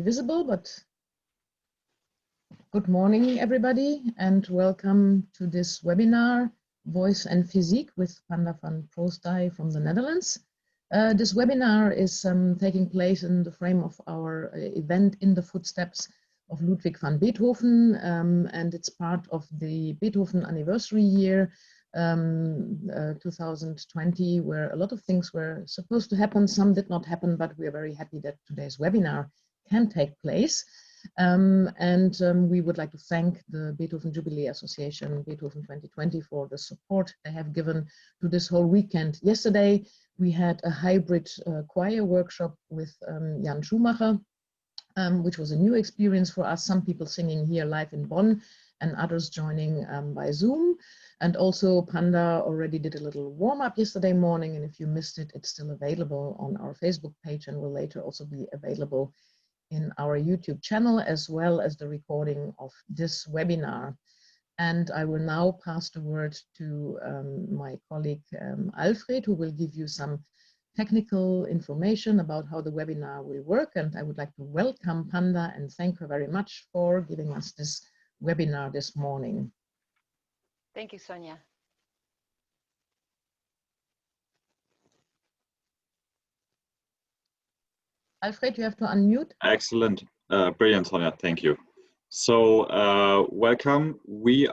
Visible, but good morning, everybody, and welcome to this webinar, Voice and Physique with Panda van Proostij from the Netherlands. This webinar is taking place in the frame of our event In the Footsteps of Ludwig van Beethoven, and it's part of the Beethoven anniversary year 2020, where a lot of things were supposed to happen. Some did not happen, but we are very happy that today's webinar can take place. We would like to thank the Beethoven Jubilee Association, Beethoven 2020, for the support they have given to this whole weekend. Yesterday, we had a hybrid choir workshop with Jan Schumacher, which was a new experience for us. Some people singing here live in Bonn and others joining by Zoom. And also Panda already did a little warm-up yesterday morning, and if you missed it, it's still available on our Facebook page and will later also be available in our YouTube channel, as well as the recording of this webinar. And I will now pass the word to my colleague Alfred, who will give you some technical information about how the webinar will work. And I would like to welcome Panda and thank her very much for giving us this webinar this morning. Thank you, Sonia. Alfred, you have to unmute. Excellent. Brilliant, Sonia. Thank you. So welcome. We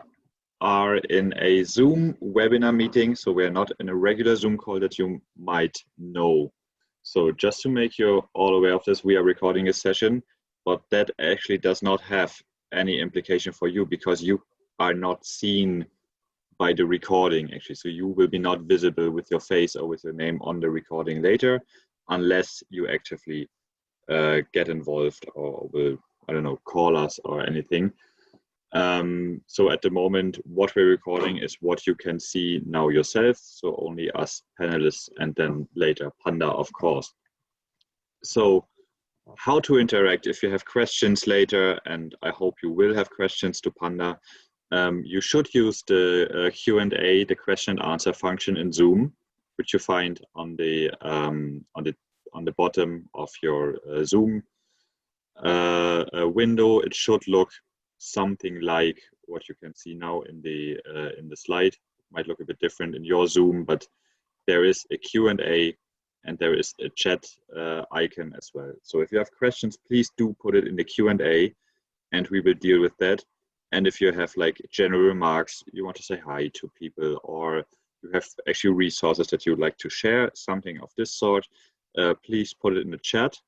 are in a Zoom webinar meeting, so we're not in a regular Zoom call that you might know. So just to make you all aware of this, we are recording a session, but that actually does not have any implication for you because you are not seen by the recording actually. So you will be not visible with your face or with your name on the recording later, unless you actively get involved or will, I don't know, call us or anything. So at the moment, what we're recording is what you can see now yourself. So only us panelists and then later Panda, of course. So how to interact if you have questions later, and I hope you will have questions to Panda. You should use the Q&A, the question and answer function in Zoom, which you find on the bottom of your Zoom window. It should look something like what you can see now in the slide. It might look a bit different in your Zoom, but there is a Q&A and there is a chat icon as well. So if you have questions, please do put it in the Q&A and we will deal with that. And if you have like general remarks, you want to say hi to people, or you have actually resources that you would like to share, something of this sort, please put it in the chat.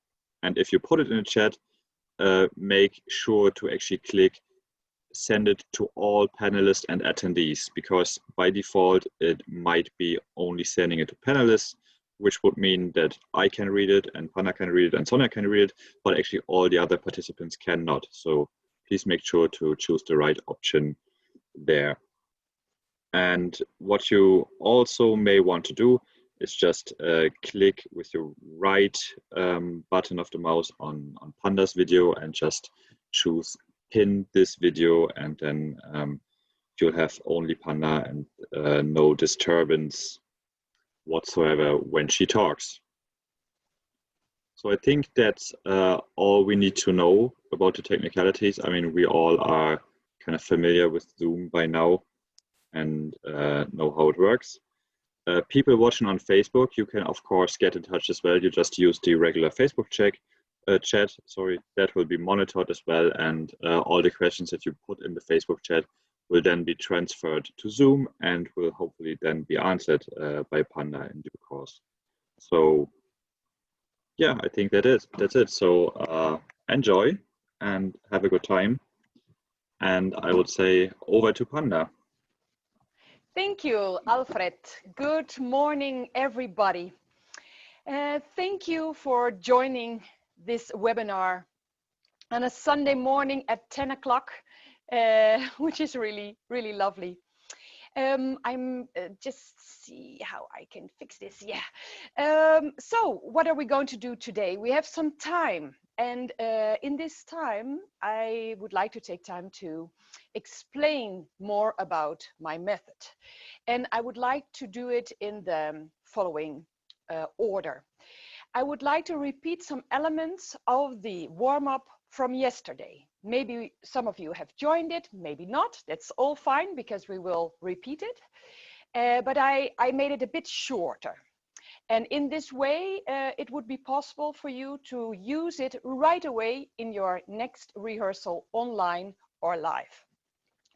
And if you put it in the chat, make sure to actually click send it to all panelists and attendees, because by default, it might be only sending it to panelists, which would mean that I can read it and Panda can read it and Sonia can read it, but actually all the other participants cannot. So please make sure to choose the right option there. And what you also may want to do is just click with your right button of the mouse on Panda's video and just choose pin this video, and then you'll have only Panda and no disturbance whatsoever when she talks. So I think that's all we need to know about the technicalities. I mean, we all are kind of familiar with Zoom by now and know how it works. People watching on Facebook, you can of course get in touch as well. You just use the regular Facebook chat, that will be monitored as well, and all the questions that you put in the Facebook chat will then be transferred to Zoom and will hopefully then be answered by Panda in due course. So yeah, I think that's it. So enjoy and have a good time. And I would say over to Panda. Thank you, Alfred. Good morning, everybody. Thank you for joining this webinar on a Sunday morning at 10 o'clock, which is really, really lovely. I'm just see how I can fix this. Yeah. So what are we going to do today? We have some time, and in this time, I would like to take time to explain more about my method. And I would like to do it in the following order. I would like to repeat some elements of the warm-up from yesterday. Maybe some of you have joined it, maybe not. That's all fine because we will repeat it. But I made it a bit shorter. And in this way, it would be possible for you to use it right away in your next rehearsal online or live.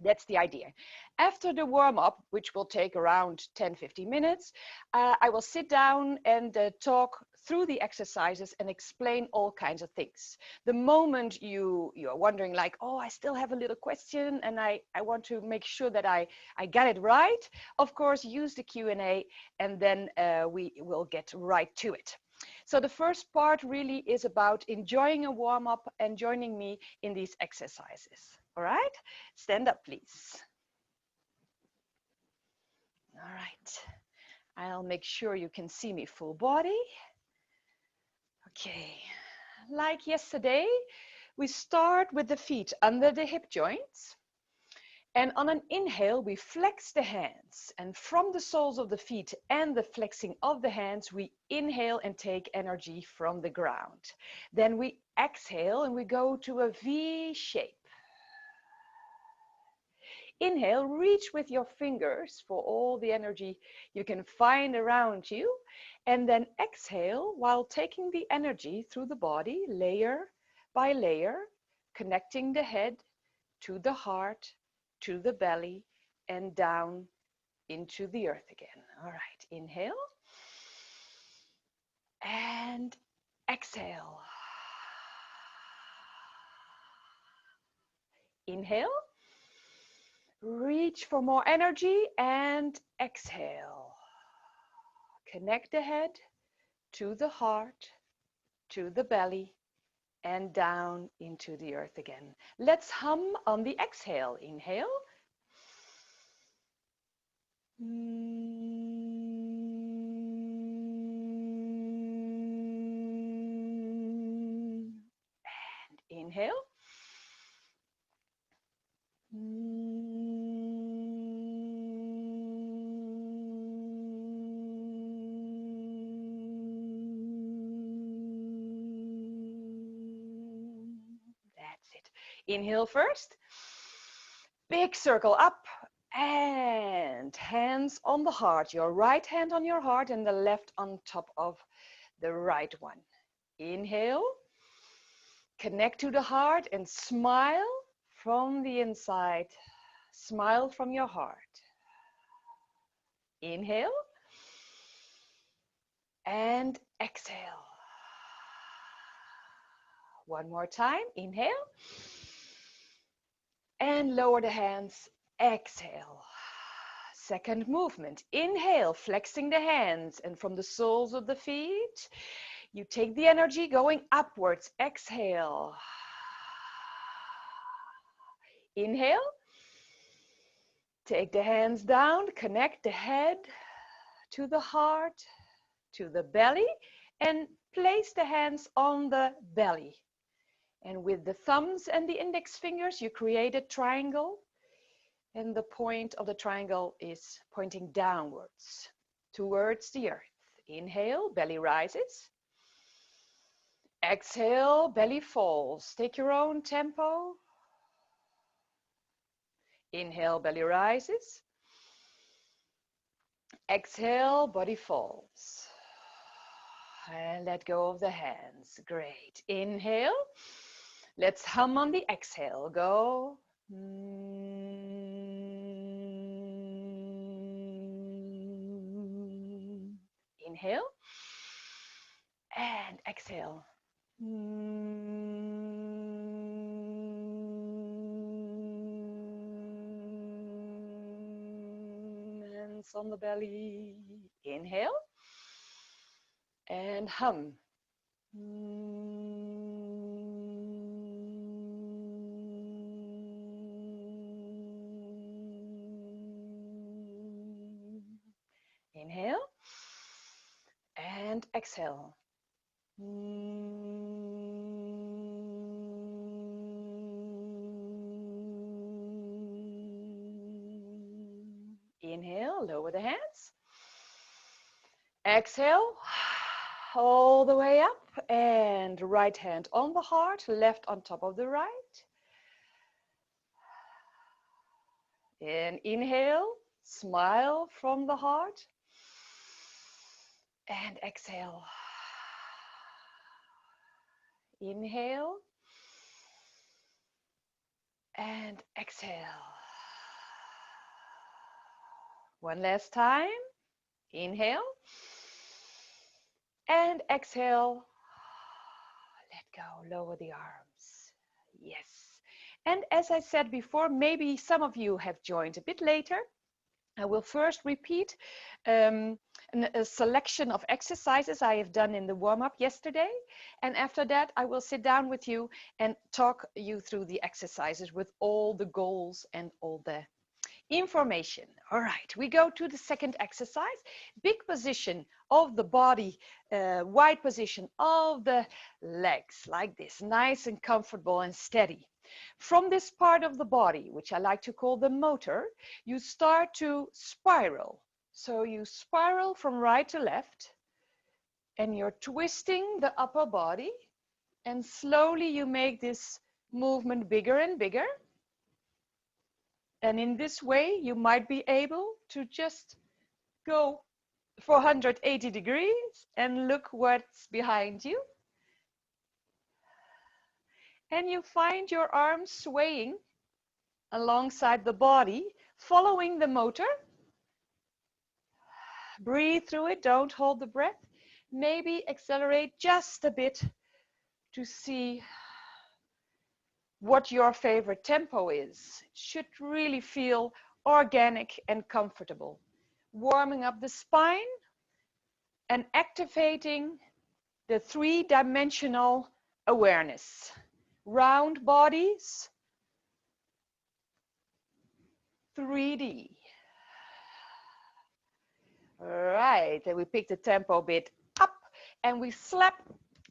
That's the idea. After the warm-up, which will take around 10-15 minutes, I will sit down and talk through the exercises and explain all kinds of things. The moment you are wondering like, oh, I still have a little question and I want to make sure that I got it right, of course, use the Q&A and then we will get right to it. So the first part really is about enjoying a warm-up and joining me in these exercises. All right, stand up, please. All right, I'll make sure you can see me full body. Okay, like yesterday, we start with the feet under the hip joints. And on an inhale, we flex the hands. And from the soles of the feet and the flexing of the hands, we inhale and take energy from the ground. Then we exhale and we go to a V shape. Inhale, reach with your fingers for all the energy you can find around you. And then exhale while taking the energy through the body, layer by layer, connecting the head to the heart, to the belly, and down into the earth again. All right, inhale. And exhale. Inhale. Reach for more energy and exhale. Connect the head to the heart, to the belly, and down into the earth again. Let's hum on the exhale. Inhale. And inhale. That's it. Inhale first. Big circle up and hands on the heart. Your right hand on your heart and the left on top of the right one. Inhale. Connect to the heart and smile from the inside. Smile from your heart. Inhale. And exhale. One more time. Inhale. And lower the hands. Exhale. Second movement. Inhale, flexing the hands, and from the soles of the feet, you take the energy going upwards. Exhale. Inhale. Take the hands down, connect the head to the heart, to the belly, and place the hands on the belly. And with the thumbs and the index fingers, you create a triangle. And the point of the triangle is pointing downwards, towards the earth. Inhale, belly rises. Exhale, belly falls. Take your own tempo. Inhale, belly rises. Exhale, body falls. And let go of the hands. Great. Inhale. Let's hum on the exhale. Go. Inhale. And exhale. Hands on the belly. Inhale. And hum. Inhale. And exhale. Inhale, lower the hands. Exhale. all the way up, and right hand on the heart, left on top of the right. And inhale, smile from the heart, and exhale. Inhale and exhale. One last time. Inhale and exhale. Let go, lower the arms. Yes. And as I said before, maybe some of you have joined a bit later. I will first repeat a selection of exercises I have done in the warm-up yesterday. And after that, I will sit down with you and talk you through the exercises with all the goals and all the information. All right, we go to the second exercise. Big position of the body, wide position of the legs, like this, nice and comfortable and steady. From this part of the body, which I like to call the motor, you start to spiral. So you spiral from right to left, and you're twisting the upper body, and slowly you make this movement bigger and bigger. And in this way, you might be able to just go 480 degrees and look what's behind you. And you find your arms swaying alongside the body, following the motor. Breathe through it, don't hold the breath. Maybe accelerate just a bit to see what your favorite tempo is. It should really feel organic and comfortable. Warming up the spine and activating the three-dimensional awareness. Round bodies, 3D. All right, and we pick the tempo a bit up and we slap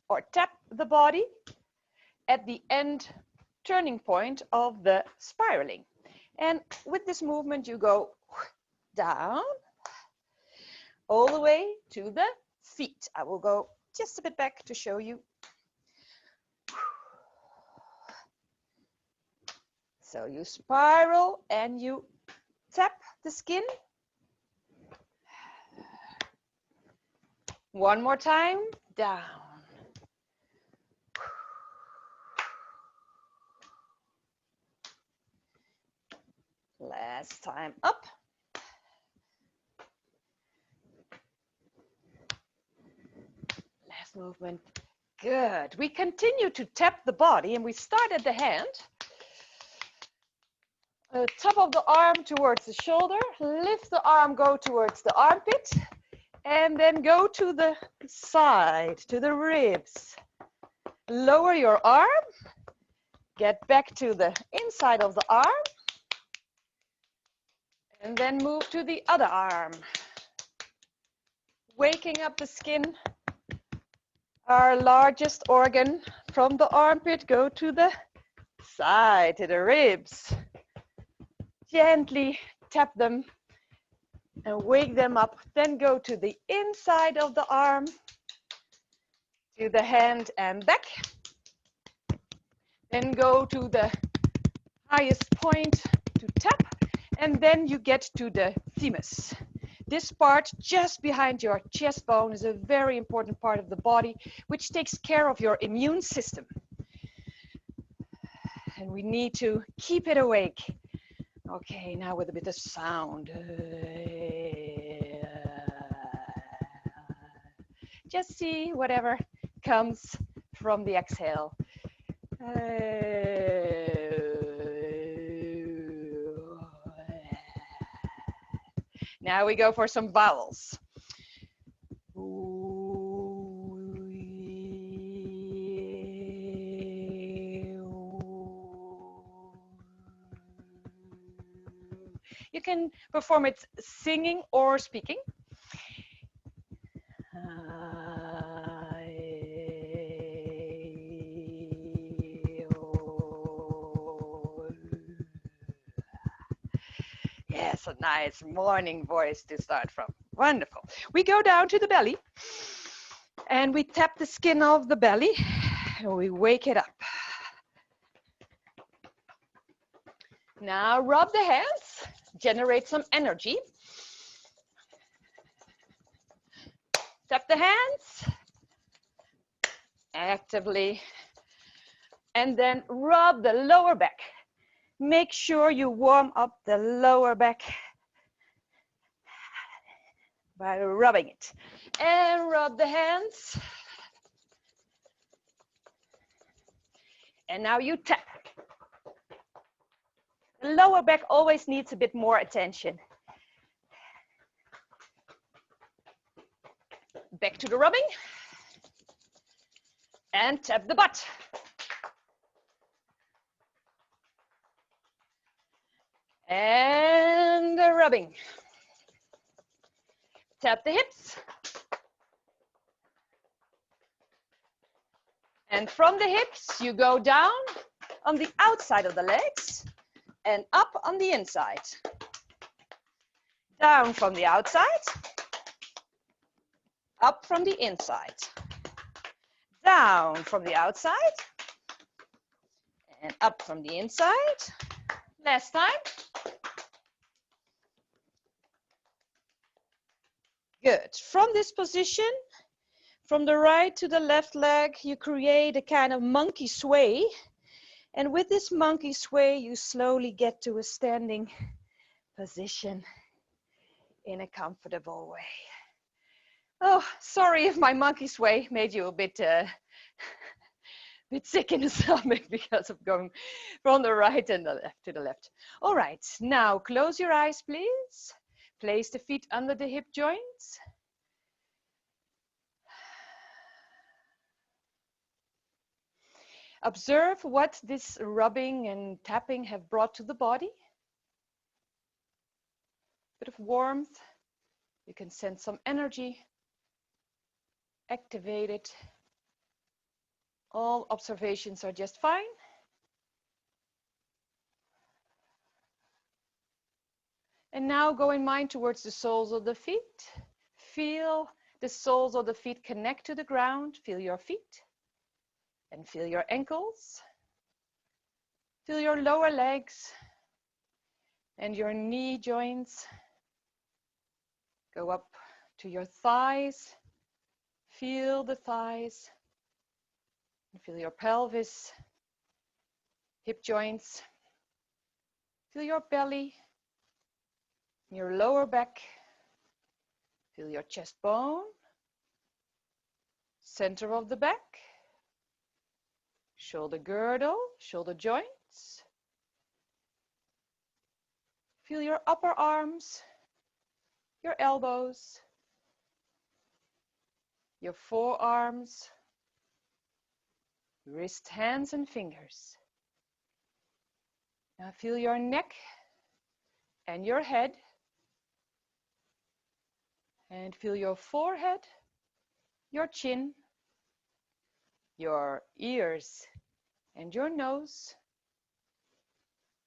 or tap the body at the end turning point of the spiraling. And with this movement, you go down all the way to the feet. I will go just a bit back to show you. So you spiral and you tap the skin. One more time, down. Last time, up. Last movement. Good. We continue to tap the body and we start at the hand. Top of the arm towards the shoulder. Lift the arm, go towards the armpit. And then go to the side, to the ribs. Lower your arm. Get back to the inside of the arm. And then move to the other arm. Waking up the skin. Our largest organ from the armpit, go to the side, to the ribs. Gently tap them and wake them up. Then go to the inside of the arm, to the hand and back. Then go to the highest point to tap. And then you get to the thymus. This part just behind your chest bone is a very important part of the body, which takes care of your immune system. And we need to keep it awake. Okay, now with a bit of sound. Just see whatever comes from the exhale. Now we go for some vowels. You can perform it singing or speaking. Yes, a nice morning voice to start from. Wonderful. We go down to the belly And we tap the skin of the belly and we wake it up. Now rub the hands, generate some energy. Tap the hands actively, and then rub the lower back. Make sure you warm up the lower back by rubbing it. And rub the hands. And now you tap. The lower back always needs a bit more attention. Back to the rubbing. And tap the butt. And the rubbing. Tap the hips. And from the hips, you go down on the outside of the legs and up on the inside. Down from the outside, up from the inside. Down from the outside and up from the inside. Last time. Good. From this position, from the right to the left leg, you create a kind of monkey sway. And with this monkey sway, you slowly get to a standing position in a comfortable way. Oh, sorry if my monkey sway made you a bit sick in the stomach because of going from the right and the left to the left. All right, now close your eyes, please. Place the feet under the hip joints. Observe what this rubbing and tapping have brought to the body. Bit of warmth. You can sense some energy. Activate it. All observations are just fine. And now go in mind towards the soles of the feet. Feel the soles of the feet connect to the ground. Feel your feet and feel your ankles. Feel your lower legs and your knee joints. Go up to your thighs. Feel the thighs. Feel your pelvis, hip joints. Feel your belly, your lower back. Feel your chest bone, center of the back, shoulder girdle, shoulder joints. Feel your upper arms, your elbows, your forearms, wrist, hands, and fingers. Now feel your neck and your head. And feel your forehead, your chin, your ears and your nose,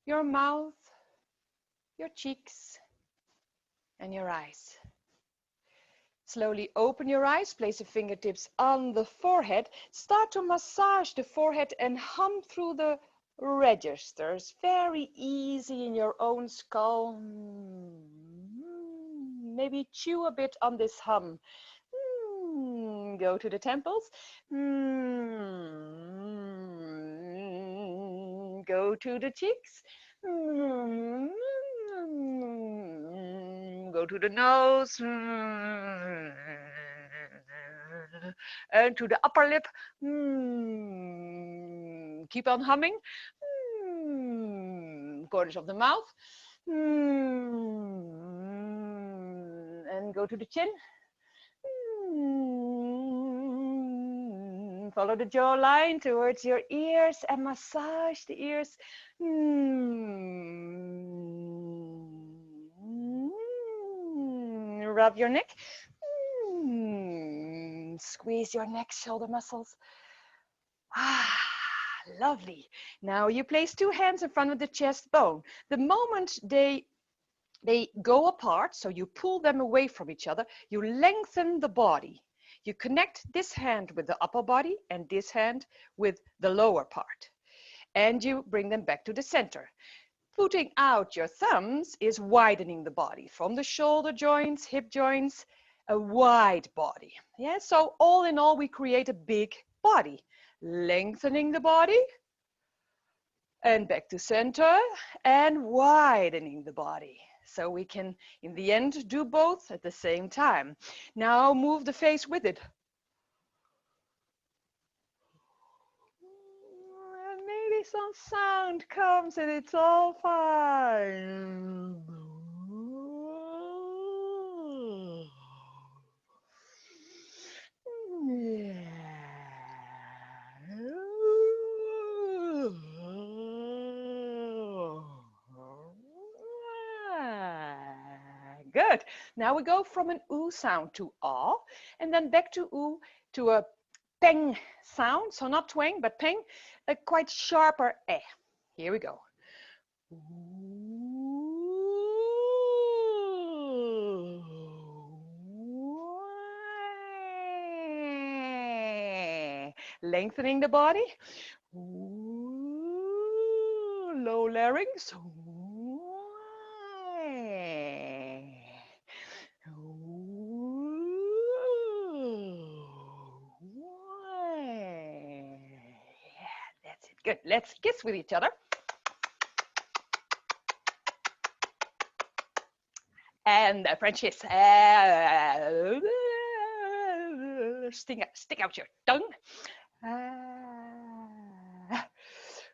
your mouth, your cheeks, and your eyes. Slowly open your eyes, place the fingertips on the forehead. Start to massage the forehead and hum through the registers. Very easy in your own skull. Maybe chew a bit on this hum. Go to the temples. Go to the cheeks. Go to the nose. And to the upper lip. Keep on humming. Corners of the mouth. And go to the chin. Follow the jawline towards your ears and massage the ears. Rub your neck. Squeeze your neck, shoulder muscles. Lovely. Now you place two hands in front of the chest bone. The moment they go apart, so you pull them away from each other, you lengthen the body. You connect this hand with the upper body and this hand with the lower part. And you bring them back to the center. Putting out your thumbs is widening the body from the shoulder joints, hip joints, a wide body. Yeah, so all in all, we create a big body. Lengthening the body and back to center and widening the body. So we can, in the end, do both at the same time. Now move the face with it. And maybe some sound comes and it's all fine. Good. Now we go from an oo sound to ah, and then back to oo to a peng sound. So not twang, but peng, a quite sharper eh. Here we go. Lengthening the body. Low larynx. That's it. Good. Let's kiss with each other. And the French kiss. Stick out your tongue.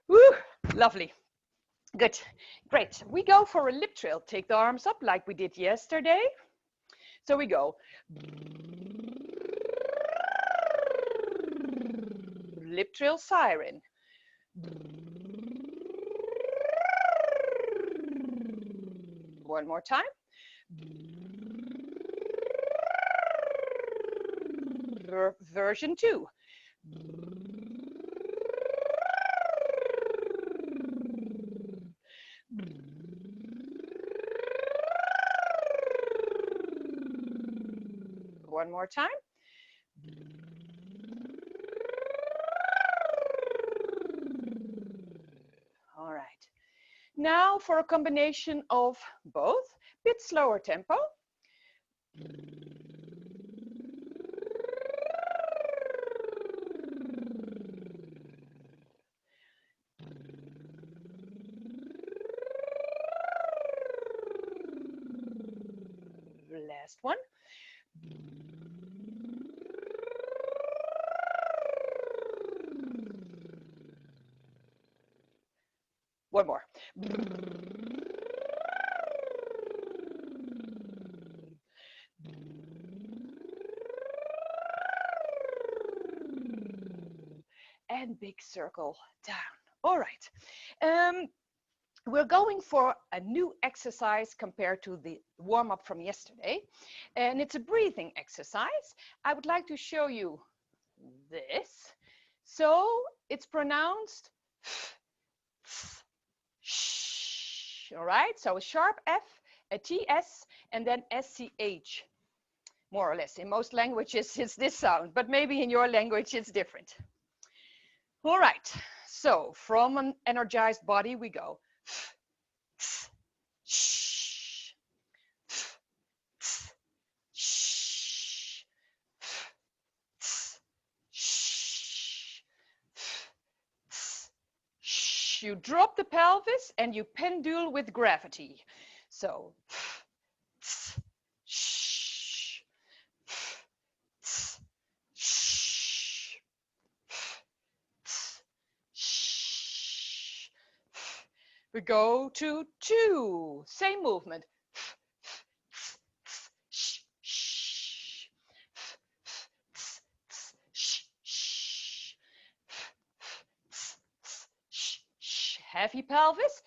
Woo, lovely. Good. Great. We go for a lip trill. Take the arms up like we did yesterday. So we go. Lip trill siren. One more time. Version 2. One more time. All right. Now for a combination of both, bit slower tempo. Last one. One more. And big circle down. All right. We're going for a new exercise compared to the warm-up from yesterday. And it's a breathing exercise. I would like to show you this. So it's pronounced sh. All right, so a sharp F, a TS, and then SCH, more or less. In most languages, it's this sound, but maybe in your language, it's different. All right, so from an energized body, we go. You drop the pelvis and you pendule with gravity. So, we go to 2, same movement. Heavy pelvis.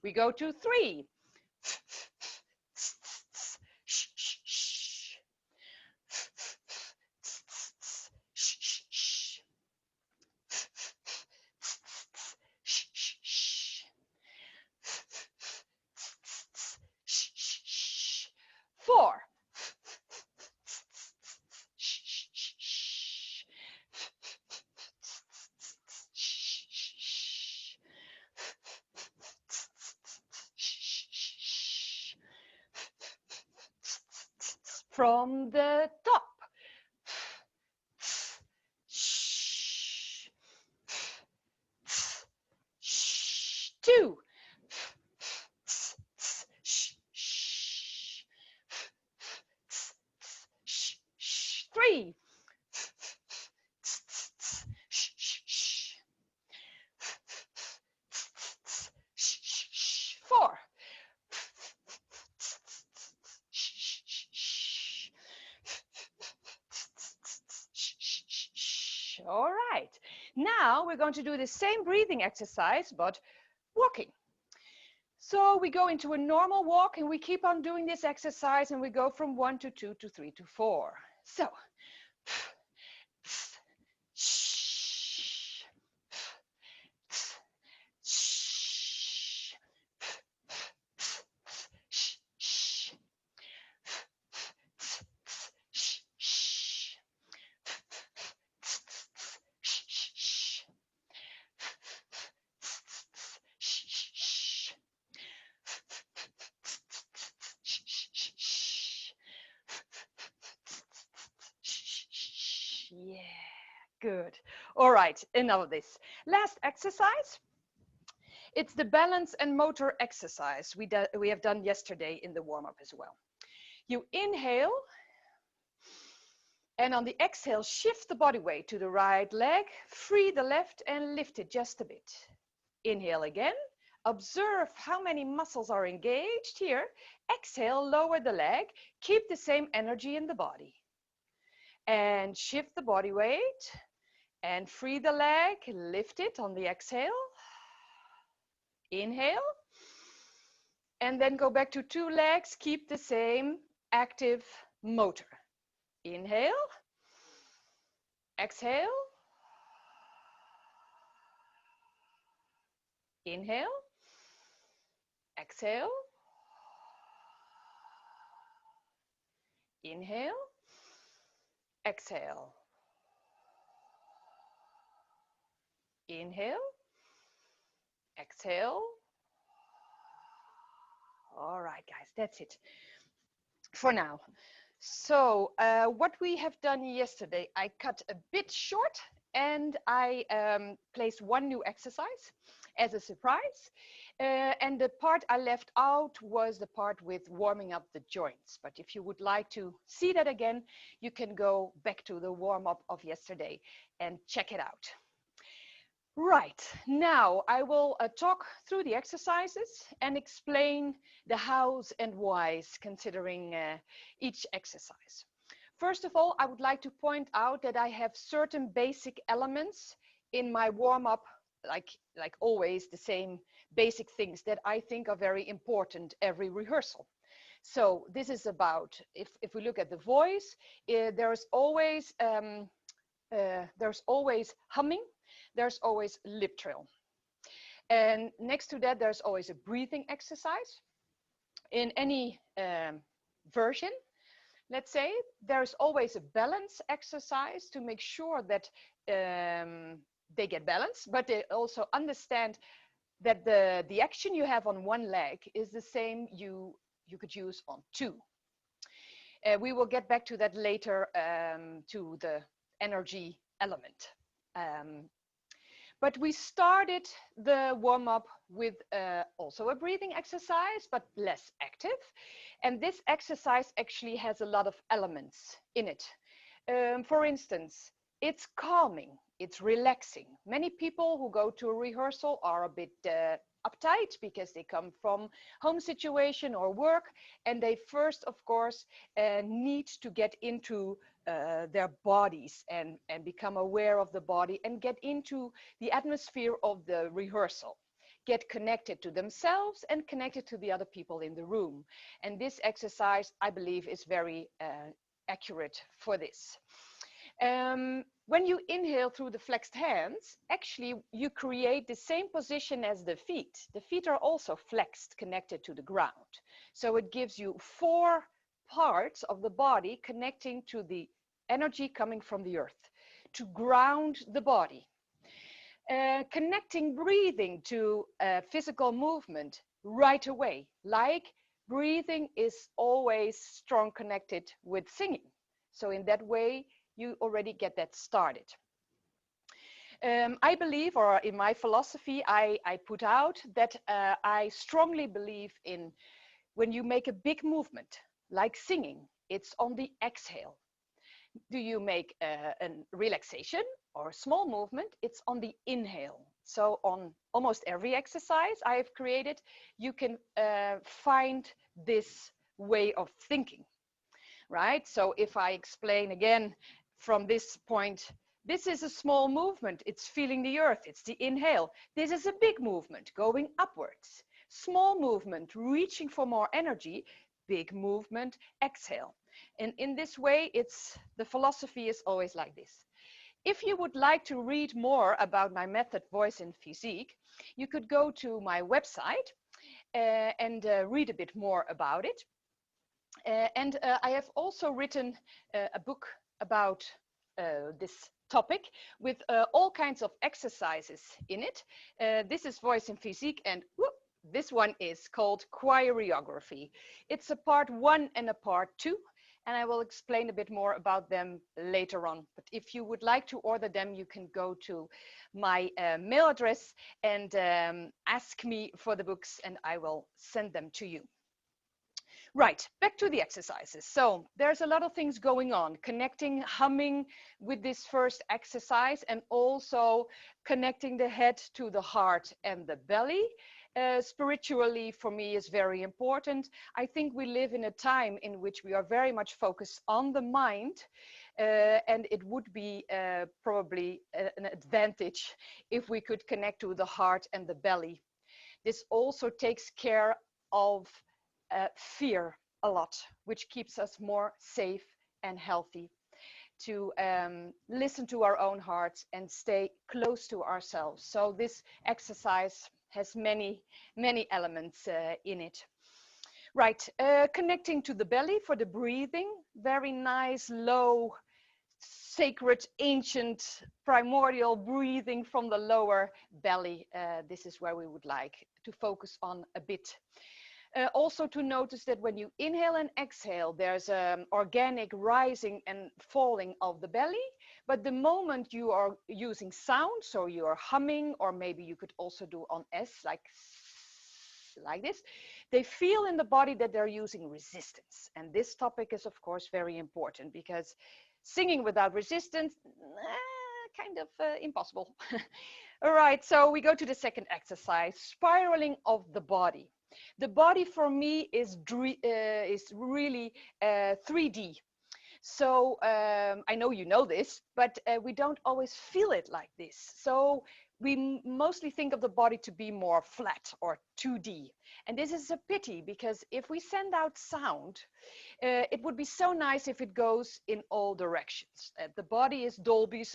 We go to 3. from the top. 2. 3. 4. All right. Now we're going to do the same breathing exercise, but walking. So we go into a normal walk and we keep on doing this exercise and we go from 1 to 2 to 3 to 4. So. Yeah, good. All right, enough of this. Last exercise. It's the balance and motor exercise we have done yesterday in the warm-up as well. You inhale, and on the exhale, shift the body weight to the right leg, free the left and lift it just a bit. Inhale again. Observe how many muscles are engaged here. Exhale, lower the leg, keep the same energy in the body. And shift the body weight and free the leg, lift it on the exhale. Inhale. And then go back to 2 legs, keep the same active motor. Inhale. Exhale. Inhale. Exhale. Inhale. Exhale. Inhale. Exhale. All right, guys, that's it for now. So what we have done yesterday, I cut a bit short and I placed 1 new exercise as a surprise. And the part I left out was the part with warming up the joints. But if you would like to see that again, you can go back to the warm-up of yesterday and check it out. Right, now I will talk through the exercises and explain the hows and whys considering each exercise. First of all, I would like to point out that I have certain basic elements in my warm-up, like always, the same basic things that I think are very important every rehearsal. So this is about, if we look at the voice, there's always humming. There's always lip trill. And next to that, there's always a breathing exercise. In any version, let's say, there's always a balance exercise to make sure that they get balanced, but they also understand that the action you have on 1 leg is the same you could use on 2. We will get back to that later, to the energy element. But we started the warm-up with also a breathing exercise, but less active. And this exercise actually has a lot of elements in it. For instance, it's calming, it's relaxing. Many people who go to a rehearsal are a bit uptight because they come from home situation or work, and they first, of course, need to get into their bodies and become aware of the body and get into the atmosphere of the rehearsal, get connected to themselves and connected to the other people in the room. And this exercise, I believe, is very accurate for this. When you inhale through the flexed hands, actually you create the same position as the feet. The feet are also flexed, connected to the ground. So it gives you 4 parts of the body connecting to the energy coming from the earth, to ground the body. Connecting breathing to physical movement right away, like breathing is always strong connected with singing. So in that way, you already get that started. I believe, or in my philosophy, I put out that I strongly believe in when you make a big movement, like singing, it's on the exhale. Do you make a relaxation or a small movement? It's on the inhale. So on almost every exercise I have created, you can find this way of thinking, right? So if I explain again from this point, this is a small movement. It's feeling the earth. It's the inhale. This is a big movement going upwards. Small movement, reaching for more energy. Big movement, exhale. And in this way, the philosophy is always like this. If you would like to read more about my method, Voice in Physique, you could go to my website and read a bit more about it. I have also written a book about this topic with all kinds of exercises in it. This is Voice in Physique, and this one is called choreography. It's a part 1 and a part 2, and I will explain a bit more about them later on. But if you would like to order them, you can go to my mail address and ask me for the books, and I will send them to you. Right, back to the exercises. So there's a lot of things going on, connecting humming with this first exercise, and also connecting the head to the heart and the belly. Spiritually, for me, is very important. I think we live in a time in which we are very much focused on the mind, and it would be probably an advantage if we could connect to the heart and the belly. This also takes care of fear a lot, which keeps us more safe and healthy, to listen to our own hearts and stay close to ourselves. So this exercise has many elements in it. Right, connecting to the belly for the breathing. Very nice, low, sacred, ancient, primordial breathing from the lower belly. This is where we would like to focus on a bit. Also to notice that when you inhale and exhale, there's organic rising and falling of the belly. But the moment you are using sound, so you are humming, or maybe you could also do on S, like this, they feel in the body that they're using resistance. And this topic is, of course, very important, because singing without resistance, kind of impossible. All right, so we go to the second exercise, spiraling of the body. The body for me is really 3D. So I know you know this, but we don't always feel it like this. So we mostly think of the body to be more flat or 2D. And this is a pity, because if we send out sound, it would be so nice if it goes in all directions. The body is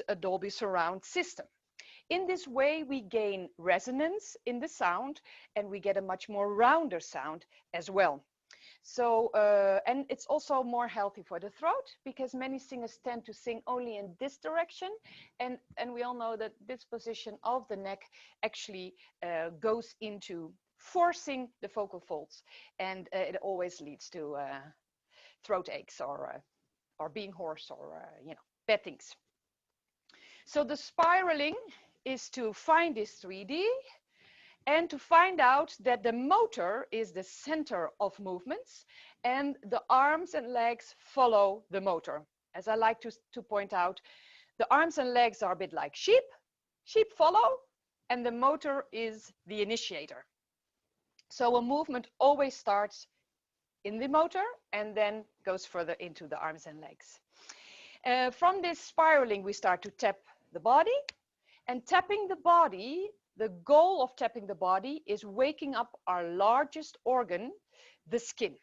a Dolby surround system. In this way, we gain resonance in the sound, and we get a much more rounder sound as well. So, and it's also more healthy for the throat, because many singers tend to sing only in this direction. And we all know that this position of the neck actually goes into forcing the vocal folds. And it always leads to throat aches or being hoarse or, bad things. So the spiraling is to find this 3D and to find out that the motor is the center of movements and the arms and legs follow the motor. As I like to point out, the arms and legs are a bit like sheep. Sheep follow, and the motor is the initiator. So a movement always starts in the motor and then goes further into the arms and legs. From this spiraling, we start to tap the body. And tapping the body, the goal of tapping the body is waking up our largest organ, the skin.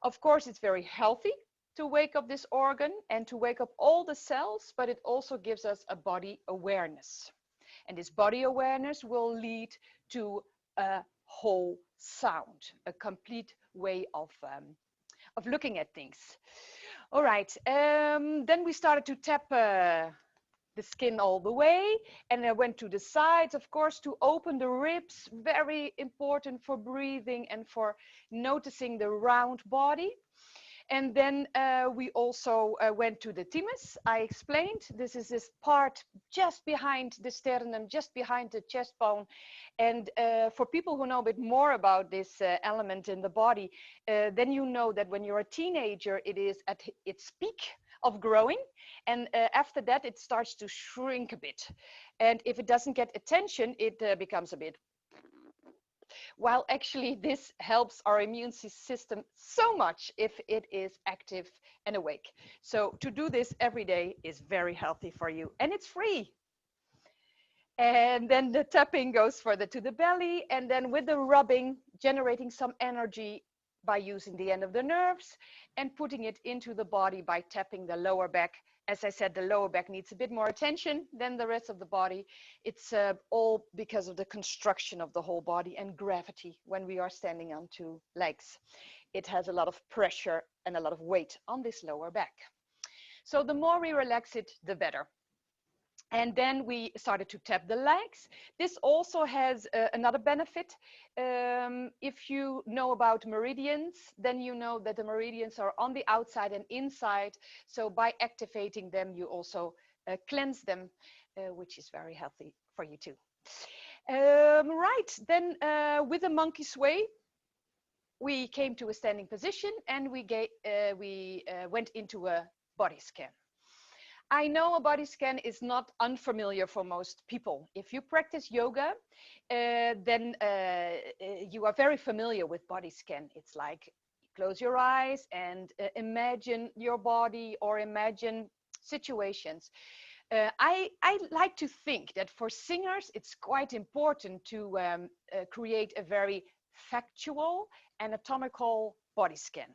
Of course, it's very healthy to wake up this organ and to wake up all the cells, but it also gives us a body awareness. And this body awareness will lead to a whole sound, a complete way of looking at things. All right, then we started to tap the skin all the way, and I went to the sides, of course, to open the ribs, very important for breathing and for noticing the round body. And then we also went to the thymus. I explained this is this part just behind the sternum, just behind the chest bone. And for people who know a bit more about this element in the body, then you know that when you're a teenager, it is at its peak of growing. And after that, it starts to shrink a bit. And if it doesn't get attention, it becomes a bit, while actually this helps our immune system so much if it is active and awake. So to do this every day is very healthy for you, and it's free. And then the tapping goes further to the belly, and then with the rubbing, generating some energy by using the end of the nerves and putting it into the body by tapping the lower back. As I said, the lower back needs a bit more attention than the rest of the body. It's all because of the construction of the whole body and gravity when we are standing on two legs. It has a lot of pressure and a lot of weight on this lower back. So the more we relax it, the better. And then we started to tap the legs. This also has another benefit. If you know about meridians, then you know that the meridians are on the outside and inside. So by activating them, you also cleanse them, which is very healthy for you too. Right, then with a monkey sway, we came to a standing position and we went into a body scan. I know a body scan is not unfamiliar for most people. If you practice yoga, then you are very familiar with body scan. It's like close your eyes and imagine your body or imagine situations. I like to think that for singers, it's quite important to create a very factual, anatomical body scan.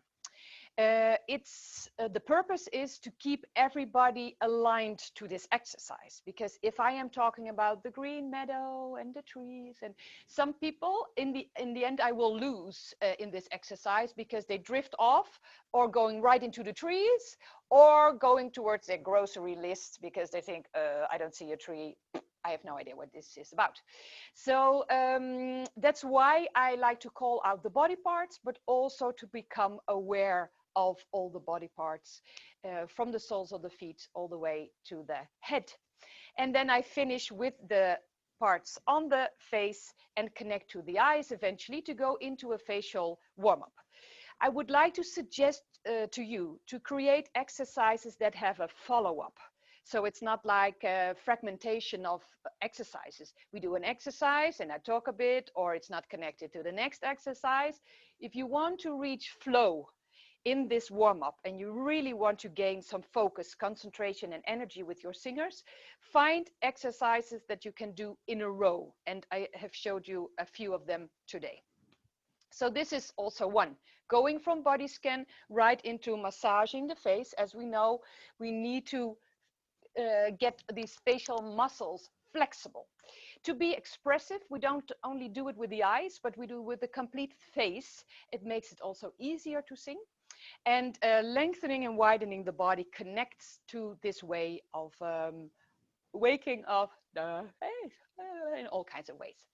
The purpose is to keep everybody aligned to this exercise, because if I am talking about the green meadow and the trees, and some people in the end I will lose in this exercise because they drift off or going right into the trees or going towards their grocery list because they think I don't see a tree, I have no idea what this is about. So that's why I like to call out the body parts, but also to become aware of all the body parts, from the soles of the feet all the way to the head. And then I finish with the parts on the face and connect to the eyes eventually to go into a facial warm-up. I would like to suggest to you to create exercises that have a follow-up. So it's not like a fragmentation of exercises. We do an exercise and I talk a bit, or it's not connected to the next exercise. If you want to reach flow in this warm-up and you really want to gain some focus, concentration and energy with your singers, find exercises that you can do in a row. And I have showed you a few of them today. So this is also one, going from body scan right into massaging the face. As we know, we need to get these facial muscles flexible. To be expressive, we don't only do it with the eyes, but we do it with the complete face. It makes it also easier to sing. And lengthening and widening the body connects to this way of waking up the face in all kinds of ways.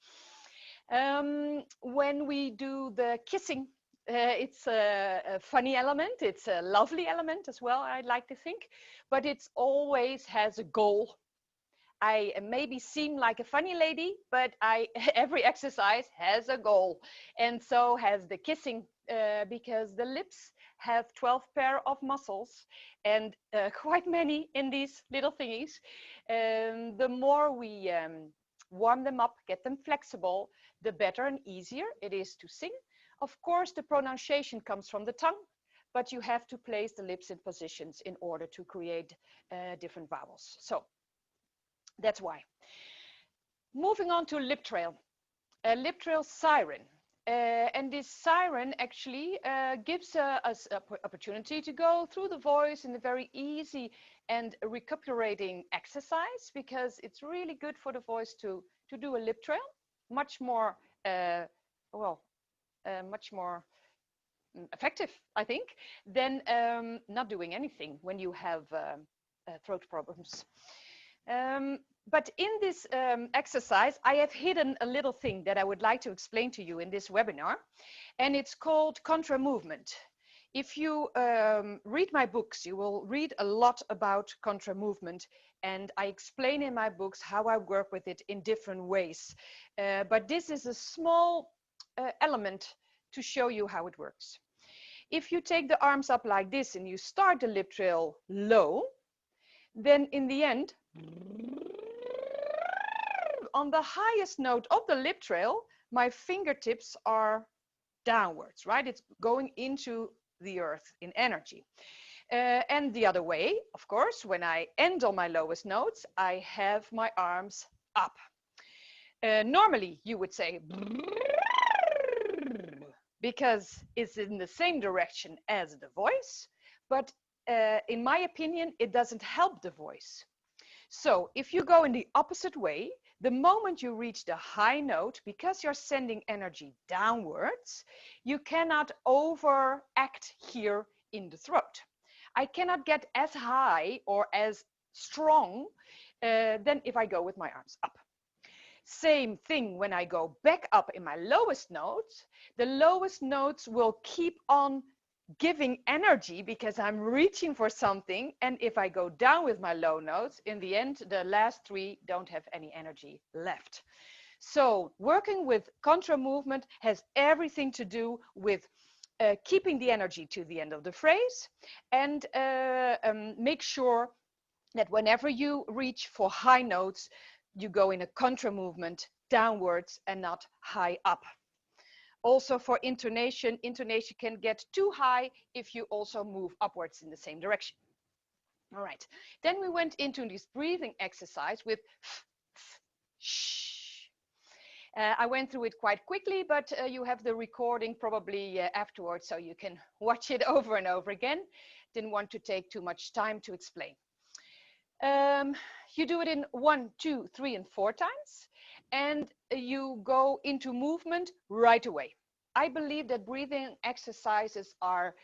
When we do the kissing, it's a funny element, it's a lovely element as well, I'd like to think, but it always has a goal. I maybe seem like a funny lady, but every exercise has a goal, and so has the kissing, because the lips have 12 pair of muscles and quite many in these little thingies. The more we warm them up, get them flexible, the better and easier it is to sing. Of course, the pronunciation comes from the tongue, but you have to place the lips in positions in order to create different vowels. So that's why. Moving on to lip trail. A lip trail siren. And this siren actually gives us an opportunity to go through the voice in a very easy and recuperating exercise, because it's really good for the voice to do a lip trail, much more, much more effective, I think, than not doing anything when you have throat problems. But in this exercise, I have hidden a little thing that I would like to explain to you in this webinar, and it's called contra movement. If you read my books, you will read a lot about contra movement, and I explain in my books how I work with it in different ways. But this is a small element to show you how it works. If you take the arms up like this and you start the lip trill low, then in the end, on the highest note of the lip trill, my fingertips are downwards, right? It's going into the earth in energy. And the other way, of course, when I end on my lowest notes, I have my arms up. Normally, you would say, because it's in the same direction as the voice, but in my opinion, it doesn't help the voice. So if you go in the opposite way, the moment you reach the high note, because you're sending energy downwards, you cannot overact here in the throat. I cannot get as high or as strong than if I go with my arms up. Same thing when I go back up in my lowest notes, the lowest notes will keep on giving energy because I'm reaching for something. And if I go down with my low notes, in the end, the last three don't have any energy left. So working with contra movement has everything to do with keeping the energy to the end of the phrase, and make sure that whenever you reach for high notes, you go in a contra movement downwards and not high up. Also for intonation, intonation can get too high if you also move upwards in the same direction. All right, then we went into this breathing exercise with shh. I went through it quite quickly, but you have the recording probably afterwards, so you can watch it over and over again. Didn't want to take too much time to explain. You do it in 1, 2, 3, and 4 times, and you go into movement right away. I believe that breathing exercises are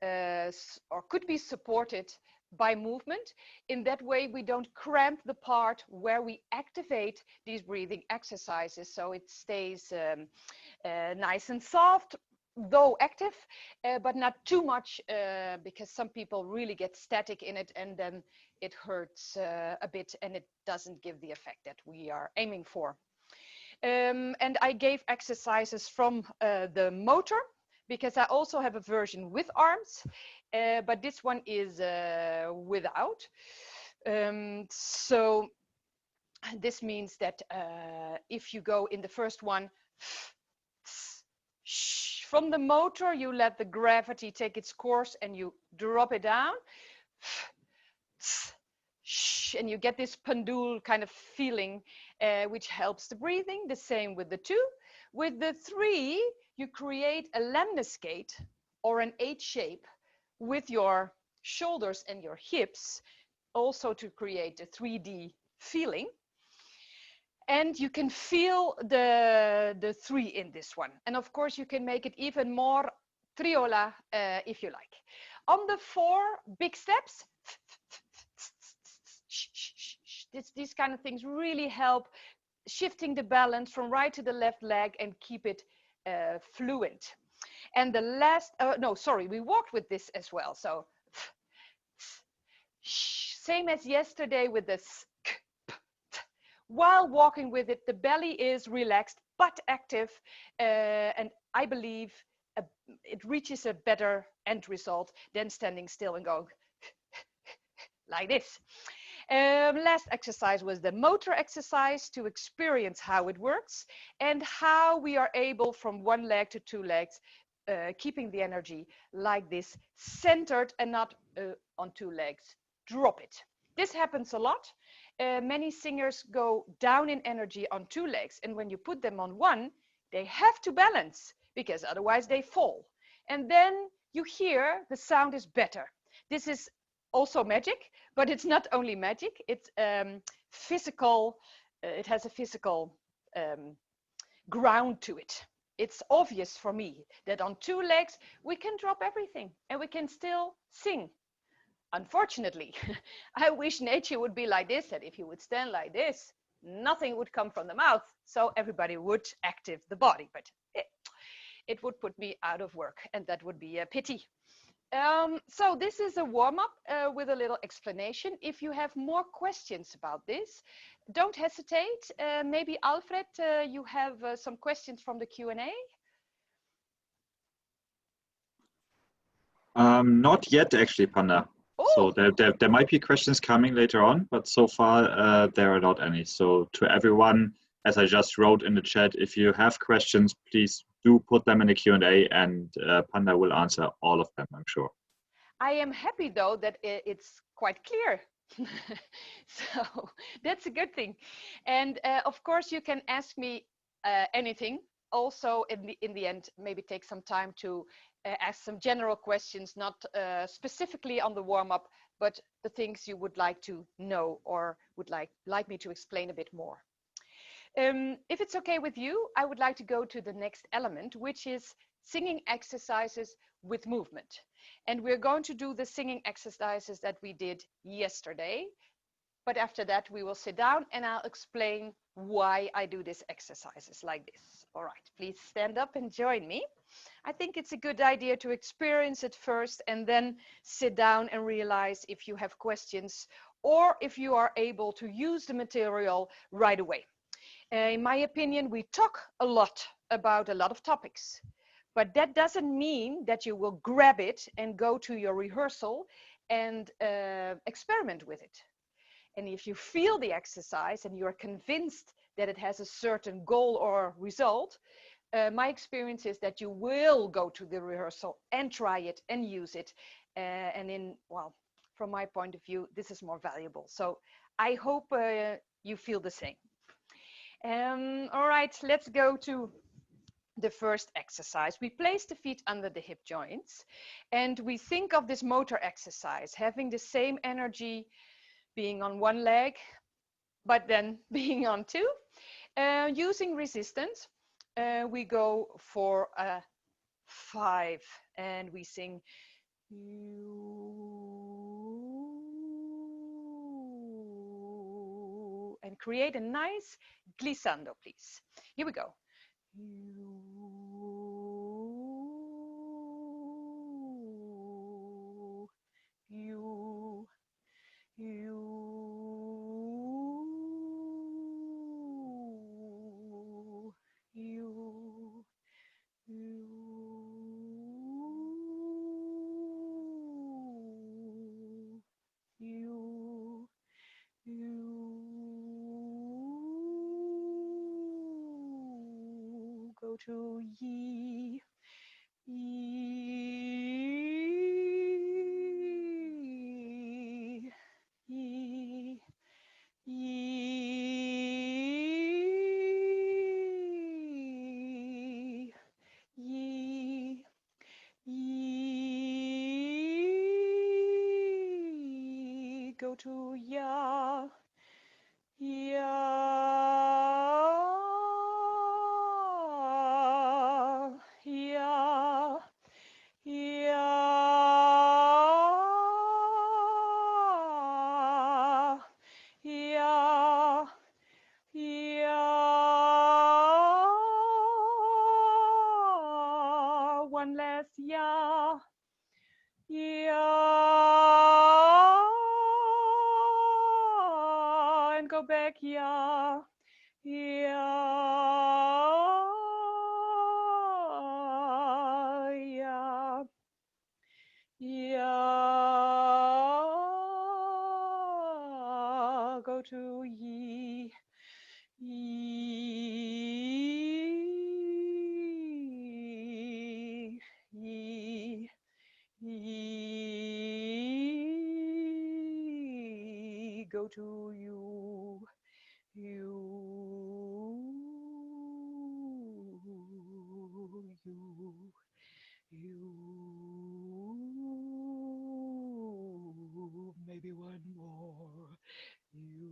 or could be supported by movement. In that way, we don't cramp the part where we activate these breathing exercises, so it stays nice and soft, though active, but not too much, because some people really get static in it, and then it hurts a bit, and it doesn't give the effect that we are aiming for. And I gave exercises from the motor, because I also have a version with arms, but this one is without. So this means that if you go in the first one, from the motor, you let the gravity take its course and you drop it down. And you get this pendule kind of feeling, which helps the breathing. The same with the 2. With the 3, you create a lemniscate or an H shape with your shoulders and your hips, also to create a 3D feeling. And you can feel the 3 in this one. And of course, you can make it even more triola if you like. On the 4 big steps, these kind of things really help shifting the balance from right to the left leg and keep it fluent. And the last, no, sorry, we walked with this as well. So same as yesterday with this. While walking with it, the belly is relaxed but active, and I believe it reaches a better end result than standing still and going like this. Last exercise was the motor exercise to experience how it works and how we are able from 1 leg to 2 legs, keeping the energy like this, centered and not on 2 legs. Drop it. This happens a lot. Many singers go down in energy on 2 legs, and when you put them on 1, they have to balance because otherwise they fall. And then you hear the sound is better. This is also magic, but it's not only magic, it's physical, it has a physical ground to it. It's obvious for me that on 2 legs we can drop everything and we can still sing Unfortunately, I wish nature would be like this, that if you would stand like this, nothing would come from the mouth, so everybody would active the body, but it would put me out of work, and that would be a pity. So this is a warm-up with a little explanation. If you have more questions about this, don't hesitate. Maybe Alfred, you have some questions from the Q&A? Not yet, actually, Panda. So there might be questions coming later on, but so far there are not any. So to everyone, as I just wrote in the chat, if you have questions, please do put them in the Q&A, and Panda will answer all of them, I'm sure. I am happy though that it's quite clear. So that's a good thing. And of course you can ask me anything. Also in the end, maybe take some time to ask some general questions, not specifically on the warm-up, but the things you would like to know or would like me to explain a bit more. If it's okay with you, I would like to go to the next element, which is singing exercises with movement. And we're going to do the singing exercises that we did yesterday. But after that, we will sit down and I'll explain why I do these exercises like this. All right, please stand up and join me. I think it's a good idea to experience it first and then sit down and realize if you have questions or if you are able to use the material right away. In my opinion, we talk a lot about a lot of topics, but that doesn't mean that you will grab it and go to your rehearsal and experiment with it. And if you feel the exercise and you're convinced that it has a certain goal or result, my experience is that you will go to the rehearsal and try it and use it. Well, from my point of view, this is more valuable. So I hope you feel the same. All right, let's go to the first exercise. We place the feet under the hip joints and we think of this motor exercise, having the same energy being on one leg, but then being on two. Using resistance, we go for a 5 and we sing and create a nice glissando, please. Here we go. Go to ye, ye, ye, ye, ye, ye. Go to ya, ya. One last ya, ya, and go back ya, ya, ya, ya. Go to ye, ye, ye. Go to you, you, you. Maybe one more. You.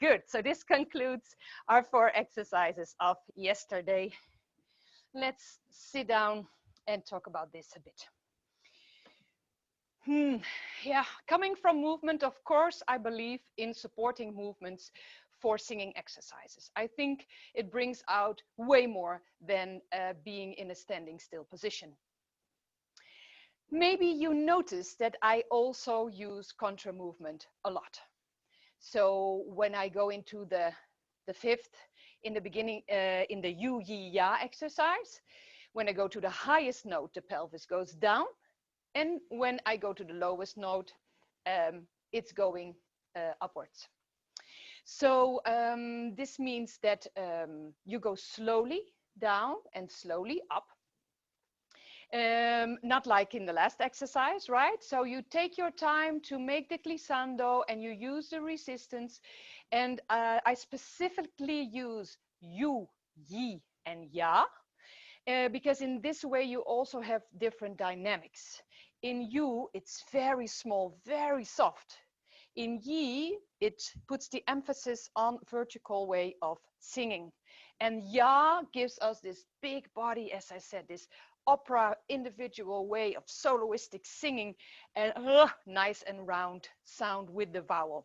Good. So this concludes our 4 exercises of yesterday. Let's sit down and talk about this a bit. Yeah, coming from movement, of course, I believe in supporting movements for singing exercises. I think it brings out way more than being in a standing still position. Maybe you noticed that I also use contra movement a lot. So when I go into the fifth, in the beginning, in the yu, yi, ya exercise, when I go to the highest note, the pelvis goes down. And when I go to the lowest note, it's going upwards. So this means that you go slowly down and slowly up. Not like in the last exercise, right? So you take your time to make the glissando and you use the resistance. And I specifically use yu, yi, and ya, because in this way you also have different dynamics. In yu, it's very small, very soft. In yi, it puts the emphasis on vertical way of singing. And ya gives us this big body, as I said, this opera individual way of soloistic singing, and nice and round sound with the vowel.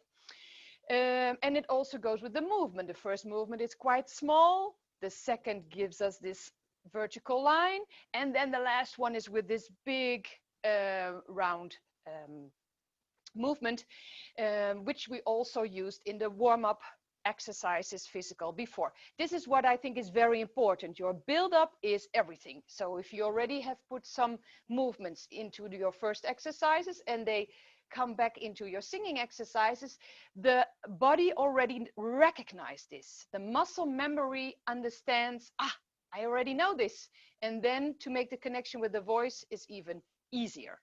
And it also goes with the movement. The first movement is quite small. The second gives us this vertical line. And then the last one is with this big round movement, which we also used in the warm-up exercises physical before. This is what I think is very important. Your build-up is everything. So if you already have put some movements into your first exercises and they come back into your singing exercises, the body already recognizes this. The muscle memory understands, I already know this. And then to make the connection with the voice is even easier.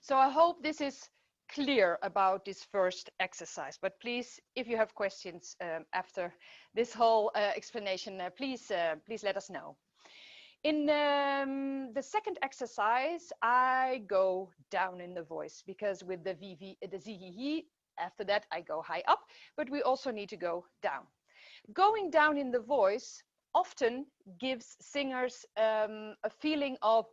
So I hope this is clear about this first exercise, but please, if you have questions after this whole explanation, please let us know. In the second exercise, I go down in the voice, because with the zi, after that I go high up, but we also need to go down. Going down in the voice often gives singers a feeling of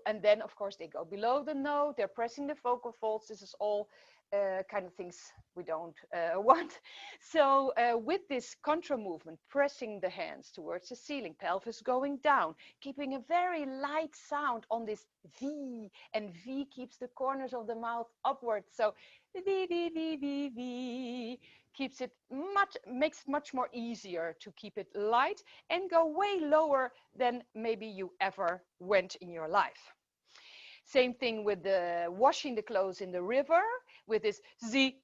and then of course they go below the note, they're pressing the vocal folds. This is all kind of things we don't want. So with this contra movement, pressing the hands towards the ceiling, pelvis going down, keeping a very light sound on this V, and V keeps the corners of the mouth upwards. So V, V, V, V, V keeps it makes much more easier to keep it light and go way lower than maybe you ever went in your life. Same thing with the washing the clothes in the river with this Z.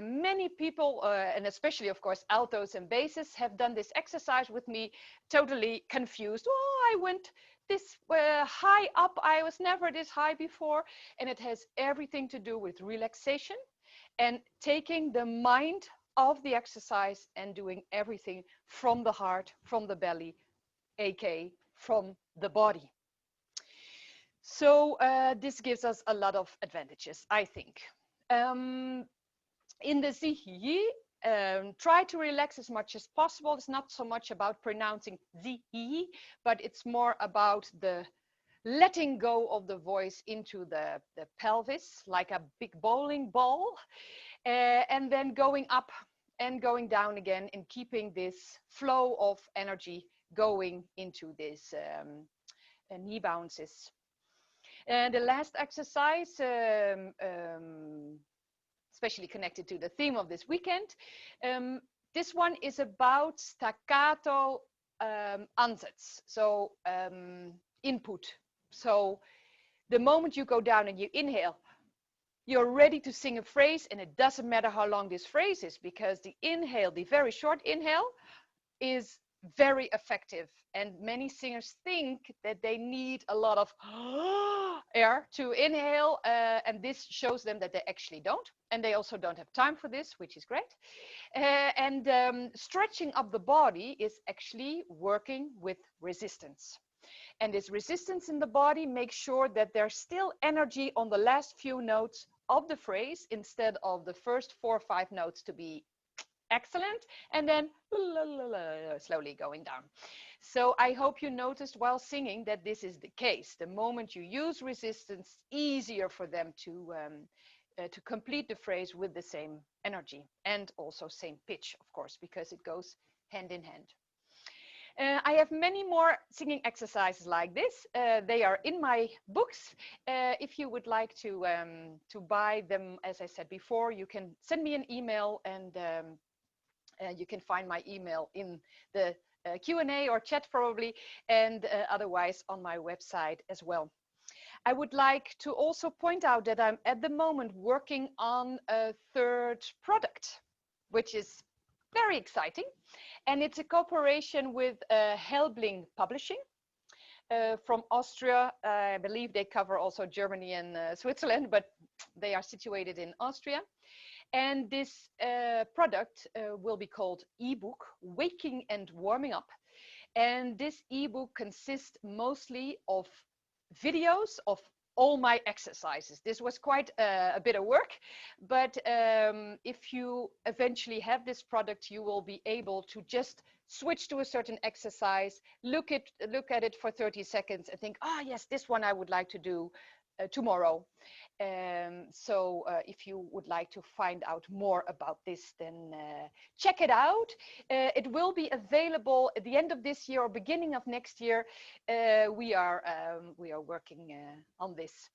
Many people, and especially of course altos and basses, have done this exercise with me, totally confused. Oh, I went this high up, I was never this high before. And it has everything to do with relaxation and taking the mind of the exercise and doing everything from the heart, from the belly, aka from the body. So this gives us a lot of advantages, I think. In the zihi, try to relax as much as possible. It's not so much about pronouncing zihi, but it's more about the letting go of the voice into the pelvis, like a big bowling ball, and then going up and going down again and keeping this flow of energy going into this knee bounces. And the last exercise, especially connected to the theme of this weekend, this one is about staccato ansatz, so input. So the moment you go down and you inhale, you're ready to sing a phrase, and it doesn't matter how long this phrase is, because the inhale, the very short inhale, is very effective. And many singers think that they need a lot of air to inhale, and this shows them that they actually don't, and they also don't have time for this, which is great. And stretching up the body is actually working with resistance. And this resistance in the body makes sure that there's still energy on the last few notes of the phrase instead of the first 4 or 5 notes to be excellent, and then slowly going down. So I hope you noticed while singing that this is the case. The moment you use resistance, easier for them to complete the phrase with the same energy and also same pitch, of course, because it goes hand in hand. I have many more singing exercises like this. They are in my books. If you would like to buy them, as I said before, you can send me an email, and you can find my email in the Q&A or chat probably, and otherwise on my website as well. I would like to also point out that I'm at the moment working on a third product, which is very exciting. And it's a cooperation with Helbling Publishing from Austria. I believe they cover also Germany and Switzerland, but they are situated in Austria. And this product will be called ebook, Waking and Warming Up. And this ebook consists mostly of videos of all my exercises. This was quite a bit of work, but if you eventually have this product, you will be able to just switch to a certain exercise, look at it for 30 seconds and think, ah, yes, this one I would like to do tomorrow. So if you would like to find out more about this, then check it out. It will be available at the end of this year or beginning of next year. We are working on this.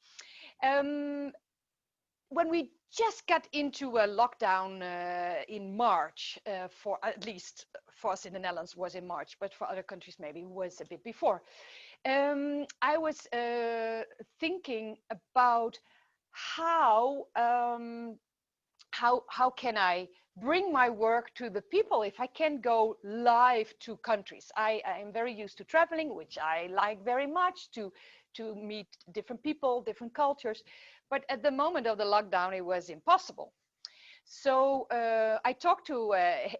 When we just got into a lockdown in March, for at least for us in the Netherlands was in March, but for other countries maybe was a bit before. I was thinking about how can I bring my work to the people if I can't go live to countries. I am very used to traveling, which I like very much, to meet different people, different cultures. But at the moment of the lockdown, it was impossible. So I talked to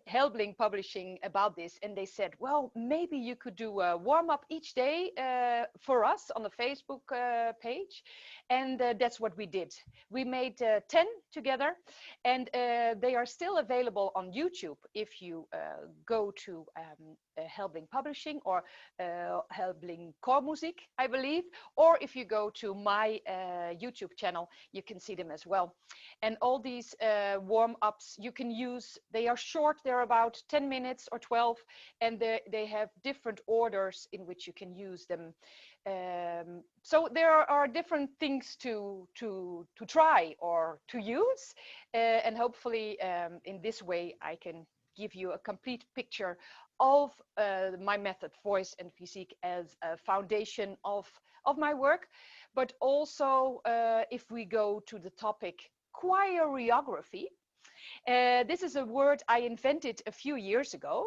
Helbling Publishing about this, and they said, well, maybe you could do a warm-up each day for us on the Facebook page. And that's what we did. We made 10 together, and they are still available on YouTube if you go to Helbling Publishing or Helbling Chormusik, I believe, or if you go to my YouTube channel, you can see them as well. And all these warm-ups you can use, they are short, they're about 10 minutes or 12, and they have different orders in which you can use them. So there are different things to try or to use, and hopefully in this way I can give you a complete picture of my method, voice and physique, as a foundation of my work. But also if we go to the topic choreography, this is a word I invented a few years ago,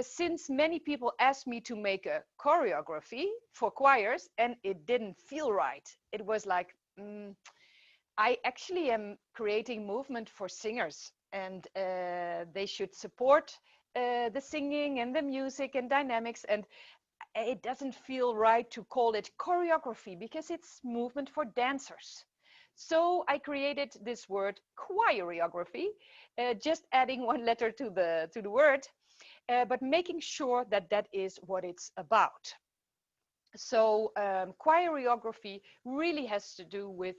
since many people asked me to make a choreography for choirs and it didn't feel right. It was like, I actually am creating movement for singers, and they should support the singing and the music and dynamics, and it doesn't feel right to call it choreography because it's movement for dancers. So I created this word choreography, just adding one letter to the word, but making sure that that is what it's about. So choreography really has to do with,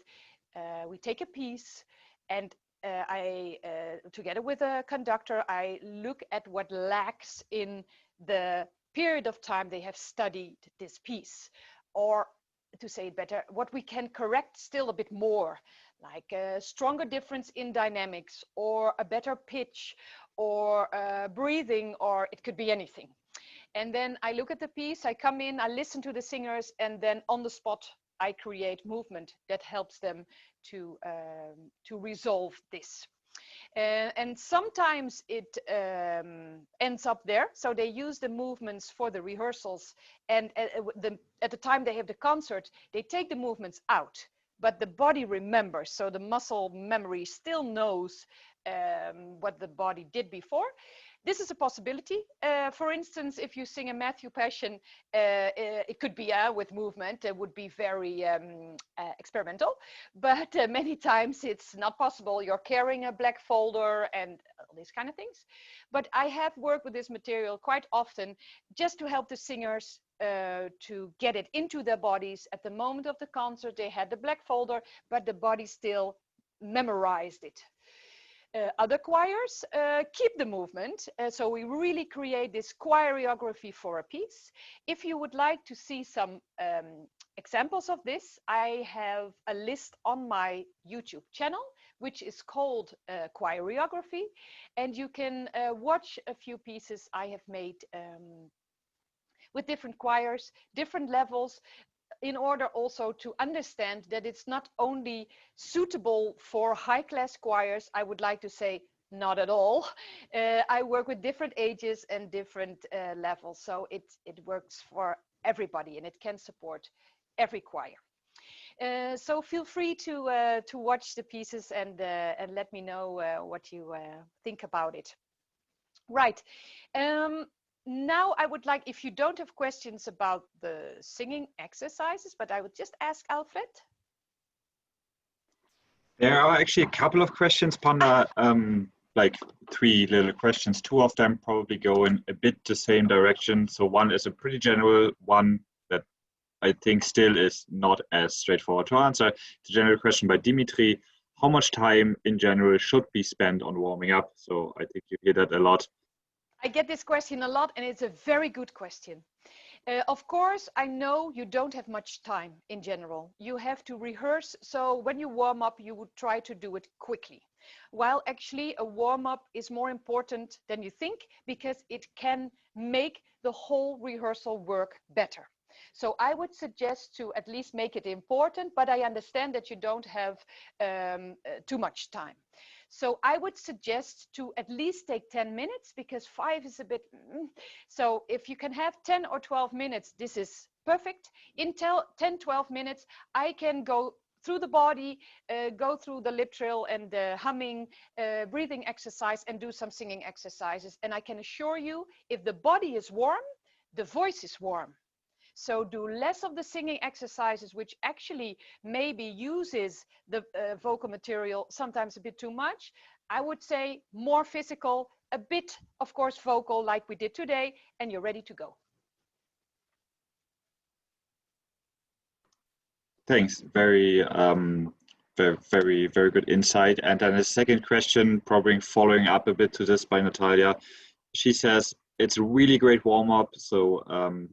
we take a piece, and I, together with a conductor, I look at what lacks in the period of time they have studied this piece, or to say it better, what we can correct still a bit more, like a stronger difference in dynamics, or a better pitch, or breathing, or it could be anything. And then I look at the piece, I come in, I listen to the singers, and then on the spot I create movement that helps them to resolve this. And sometimes it ends up there. So they use the movements for the rehearsals, and at the time they have the concert, they take the movements out, but the body remembers. So the muscle memory still knows what the body did before. this is a possibility. For instance, if you sing a Matthew Passion, it could be with movement. It would be very experimental, but many times it's not possible. You're carrying a black folder and all these kind of things. But I have worked with this material quite often just to help the singers to get it into their bodies. At the moment of the concert, they had the black folder, but the body still memorized it. Other choirs keep the movement, so we really create this choreography for a piece. If you would like to see some examples of this, I have a list on my YouTube channel, which is called choreography, and you can watch a few pieces I have made with different choirs, different levels, in order also to understand that it's not only suitable for high-class choirs. I would like to say not at all. I work with different ages and different levels, so it works for everybody and it can support every choir. So feel free to watch the pieces and let me know what you think about it. Right. Now I would like, if you don't have questions about the singing exercises, but I would just ask Alfred. There are actually a couple of questions, Panda, like 3 little questions. 2 of them probably go in a bit the same direction. So one is a pretty general one that I think still is not as straightforward to answer. It's a general question by Dimitri. How much time in general should be spent on warming up? So I think you hear that a lot. I get this question a lot, and it's a very good question. Of course, I know you don't have much time in general. You have to rehearse, so when you warm up, you would try to do it quickly. While actually a warm-up is more important than you think, because it can make the whole rehearsal work better. So I would suggest to at least make it important, but I understand that you don't have too much time. So I would suggest to at least take 10 minutes, because 5 is a bit, so if you can have 10 or 12 minutes, this is perfect. In 10, 12 minutes, I can go through the body, go through the lip trill and the humming, breathing exercise, and do some singing exercises. And I can assure you, if the body is warm, the voice is warm. So do less of the singing exercises, which actually maybe uses the vocal material sometimes a bit too much. I would say more physical, a bit, of course, vocal like we did today, and you're ready to go. Thanks. Very good insight. And then a second question, probably following up a bit to this by Natalia. She says, it's a really great warm-up, so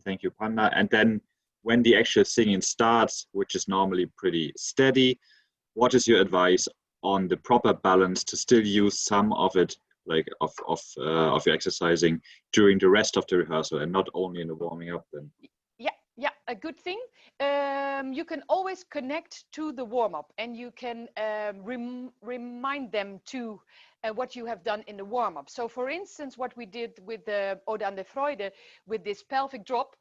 thank you, Panda. And then when the actual singing starts, which is normally pretty steady, what is your advice on the proper balance to still use some of it, like of your exercising during the rest of the rehearsal and not only in the warming up then? Yeah, a good thing. You can always connect to the warm-up, and you can remind them to what you have done in the warm-up. So for instance, what we did with the Ode an der Freude, with this pelvic drop,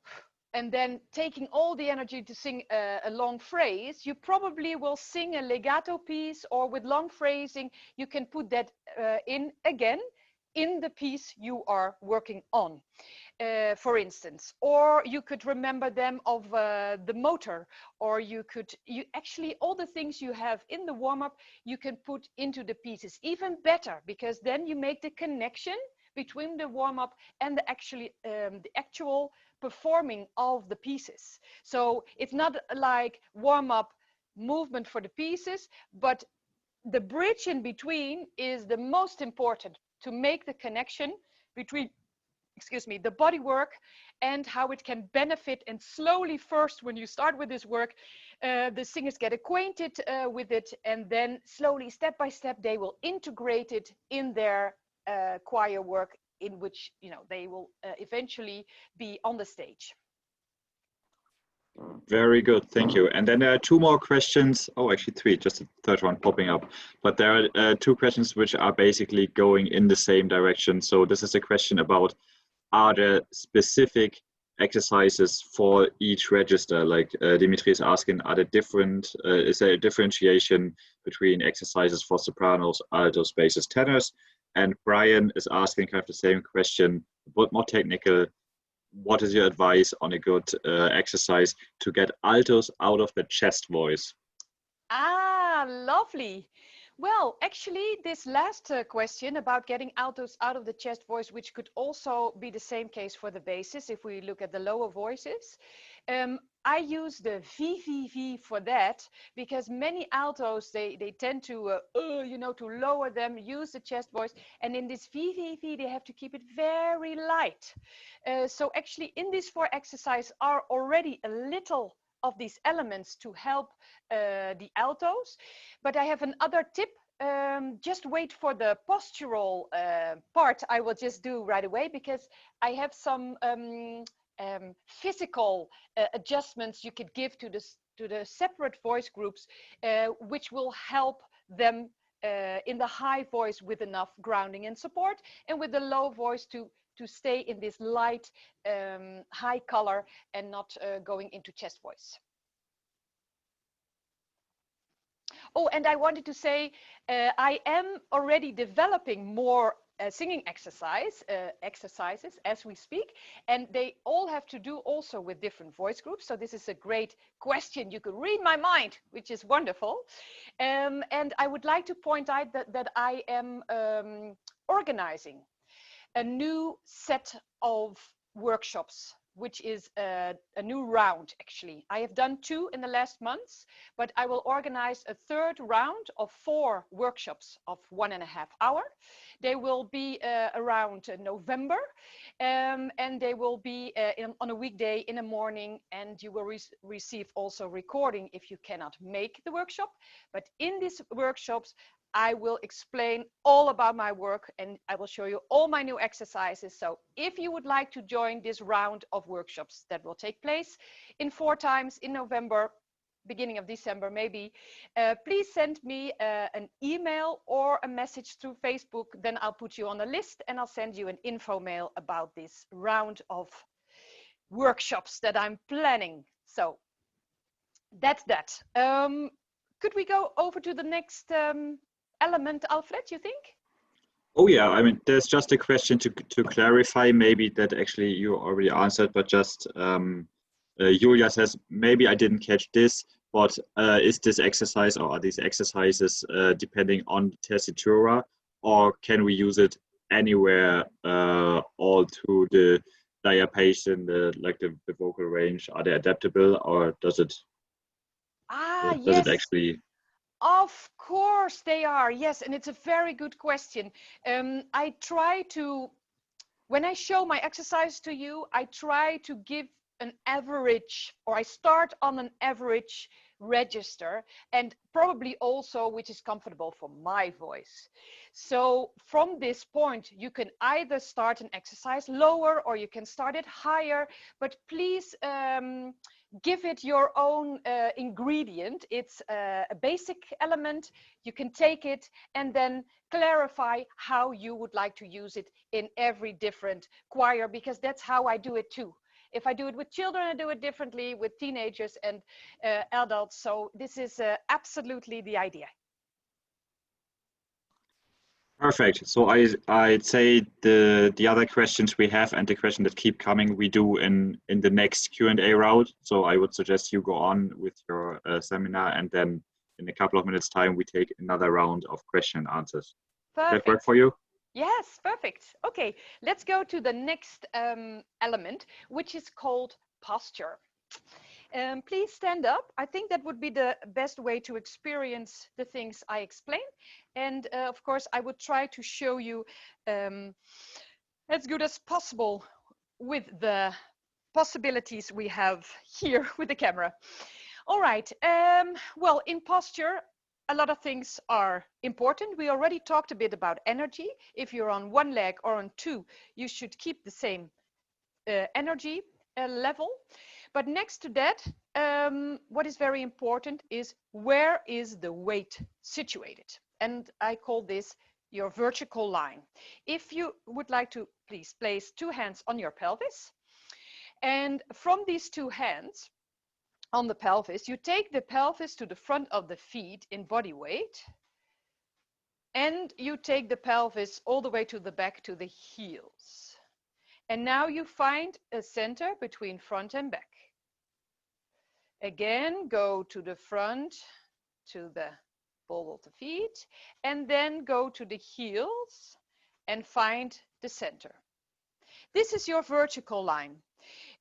and then taking all the energy to sing a long phrase, you probably will sing a legato piece, or with long phrasing, you can put that in again in the piece you are working on. For instance, or you could remember them of the motor, or you actually, all the things you have in the warm-up, you can put into the pieces. Even better, because then you make the connection between the warm-up and the actual performing of the pieces. So it's not like warm-up movement for the pieces, but the bridge in between is the most important, to make the connection between, excuse me, the body work and how it can benefit. And slowly, first, when you start with this work, the singers get acquainted with it, and then slowly, step by step, they will integrate it in their choir work, in which, you know, they will eventually be on the stage. Very good, thank you. And then there are 2 more questions. Oh, actually 3, just a third one popping up. But there are 2 questions which are basically going in the same direction. So this is a question about, are there specific exercises for each register? Like Dimitri is asking, are there different, is there a differentiation between exercises for sopranos, altos, basses, tenors? And Brian is asking kind of the same question, but more technical. What is your advice on a good exercise to get altos out of the chest voice? Ah, lovely. Well, actually, this last question about getting altos out of the chest voice, which could also be the same case for the basses if we look at the lower voices. I use the VVV for that because many altos, they tend to, you know, to lower them, use the chest voice. And in this VVV, they have to keep it very light. So actually in these 4 exercises are already a little of these elements to help the altos. But I have another tip. Just wait for the postural part. I will just do right away because I have some physical adjustments you could give to the separate voice groups, which will help them in the high voice with enough grounding and support, and with the low voice to stay in this light high color and not going into chest voice. Oh, and I wanted to say I am already developing more singing exercises as we speak, and they all have to do also with different voice groups. So this is a great question. You could read my mind, which is wonderful. And I would like to point out that I am organizing a new set of workshops, which is a new round. Actually, I have done 2 in the last months, but I will organize a 3rd round of 4 workshops of 1.5 hours. They will be around November, and they will be on a weekday in the morning, and you will receive also recording if you cannot make the workshop. But in these workshops I will explain all about my work, and I will show you all my new exercises. So if you would like to join this round of workshops that will take place in 4 times in November, beginning of December maybe, please send me an email or a message through Facebook. Then I'll put you on a list and I'll send you an info mail about this round of workshops that I'm planning. So that's that. Could we go over to the next element, Alfred, you think? Oh yeah, I mean, there's just a question to clarify, maybe that actually you already answered, but just Julia says, maybe I didn't catch this, but is this exercise, or are these exercises depending on the tessitura, or can we use it anywhere all through the diapason, like the vocal range? Are they adaptable, or does it Yes. actually? Of course they are, yes, and it's a very good question. I try to, when I show my exercise to you, I try to give an average, or I start on an average register, and probably also which is comfortable for my voice. So from this point, you can either start an exercise lower or you can start it higher, but please give it your own ingredient. It's a basic element. You can take it and then clarify how you would like to use it in every different choir, because that's how I do it too. If I do it with children, I do it differently with teenagers and adults. So this is absolutely the idea. Perfect. So I'd say the other questions we have and the question that keep coming, we do in the next Q&A round. So I would suggest you go on with your seminar, and then in a couple of minutes time, we take another round of question and answers. Perfect. Does that work for you? Yes, perfect. Okay, let's go to the next element, which is called posture. Please stand up. I think that would be the best way to experience the things I explain. And of course, I would try to show you as good as possible with the possibilities we have here with the camera. All right. Well, in posture, a lot of things are important. We already talked a bit about energy. If you're on 1 leg or on 2, you should keep the same energy level. But next to that, what is very important is where is the weight situated? And I call this your vertical line. If you would like to, please place 2 hands on your pelvis. And from these 2 hands on the pelvis, you take the pelvis to the front of the feet in body weight. And you take the pelvis all the way to the back to the heels. And now you find a center between front and back. Again, go to the front, to the ball of the feet, and then go to the heels and find the center. This is your vertical line.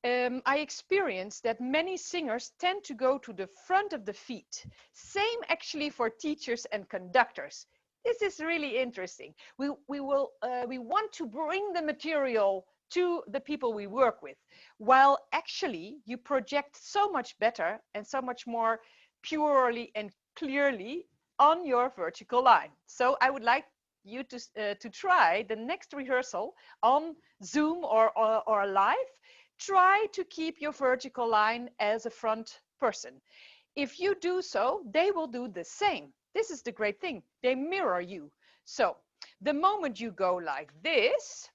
I experienced that many singers tend to go to the front of the feet. Same actually for teachers and conductors. This is really interesting. We want to bring the material to the people we work with, while actually you project so much better and so much more purely and clearly on your vertical line. So I would like you to try the next rehearsal on Zoom or live. Try to keep your vertical line as a front person. If you do so, they will do the same. This is the great thing. They mirror you. So the moment you go like this,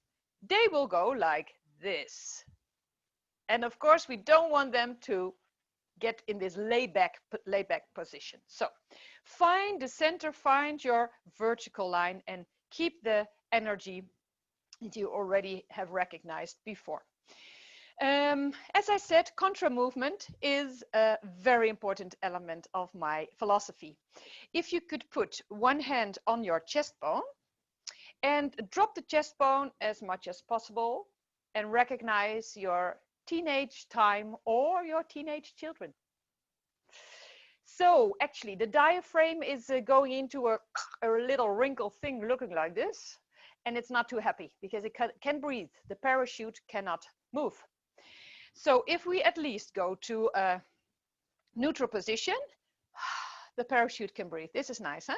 they will go like this. And of course, we don't want them to get in this layback position. So find the center, find your vertical line, and keep the energy that you already have recognized before. As I said, contra movement is a very important element of my philosophy. If you could put one hand on your chest bone and drop the chest bone as much as possible and recognize your teenage time or your teenage children. So actually the diaphragm is going into a little wrinkle thing looking like this, and it's not too happy because it can breathe. The parachute cannot move. So if we at least go to a neutral position, the parachute can breathe. This is nice, huh?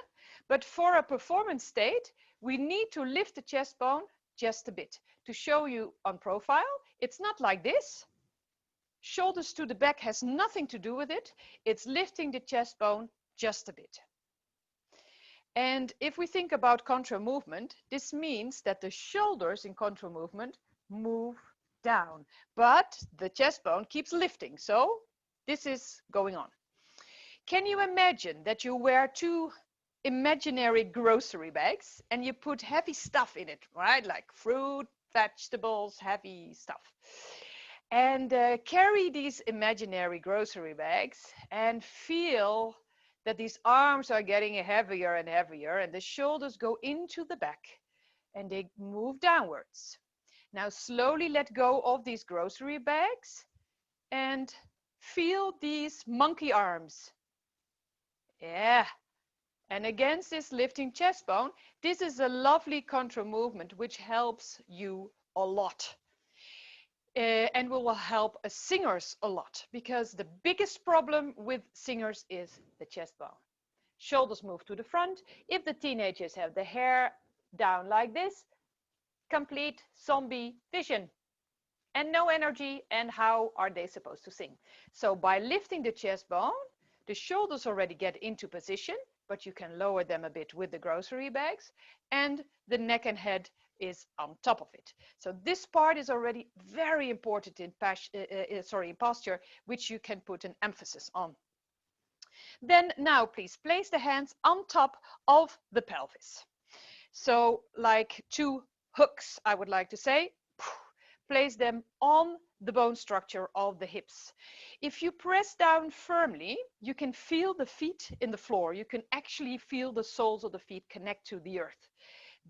But for a performance state, we need to lift the chest bone just a bit. To show you on profile, it's not like this. Shoulders to the back has nothing to do with it. It's lifting the chest bone just a bit. And if we think about contra movement, this means that the shoulders in contra movement move down, but the chest bone keeps lifting. So this is going on. Can you imagine that you wear two imaginary grocery bags and you put heavy stuff in it, right? Like fruit, vegetables, heavy stuff. And carry these imaginary grocery bags and feel that these arms are getting heavier and heavier, and the shoulders go into the back and they move downwards. Now slowly let go of these grocery bags and feel these monkey arms. Yeah. And against this lifting chest bone, this is a lovely contra movement which helps you a lot. And will help singers a lot, because the biggest problem with singers is the chest bone. Shoulders move to the front. If the teenagers have the hair down like this, complete zombie vision and no energy, and how are they supposed to sing? So by lifting the chest bone, the shoulders already get into position, but you can lower them a bit with the grocery bags, and the neck and head is on top of it. So this part is already very important in posture, which you can put an emphasis on. Then now please place the hands on top of the pelvis. So like two hooks, I would like to say. Place them on the bone structure of the hips. If you press down firmly, you can feel the feet in the floor. You can actually feel the soles of the feet connect to the earth.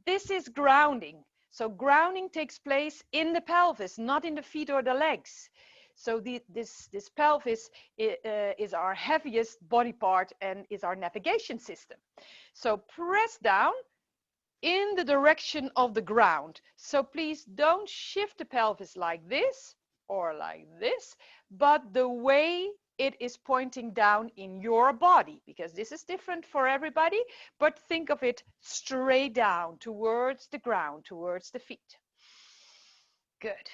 This is grounding. So grounding takes place in the pelvis, not in the feet or the legs. So this pelvis is our heaviest body part and is our navigation system. So press down in the direction of the ground. So please don't shift the pelvis like this or like this, but the way it is pointing down in your body, because this is different for everybody, but think of it straight down towards the ground, towards the feet. Good.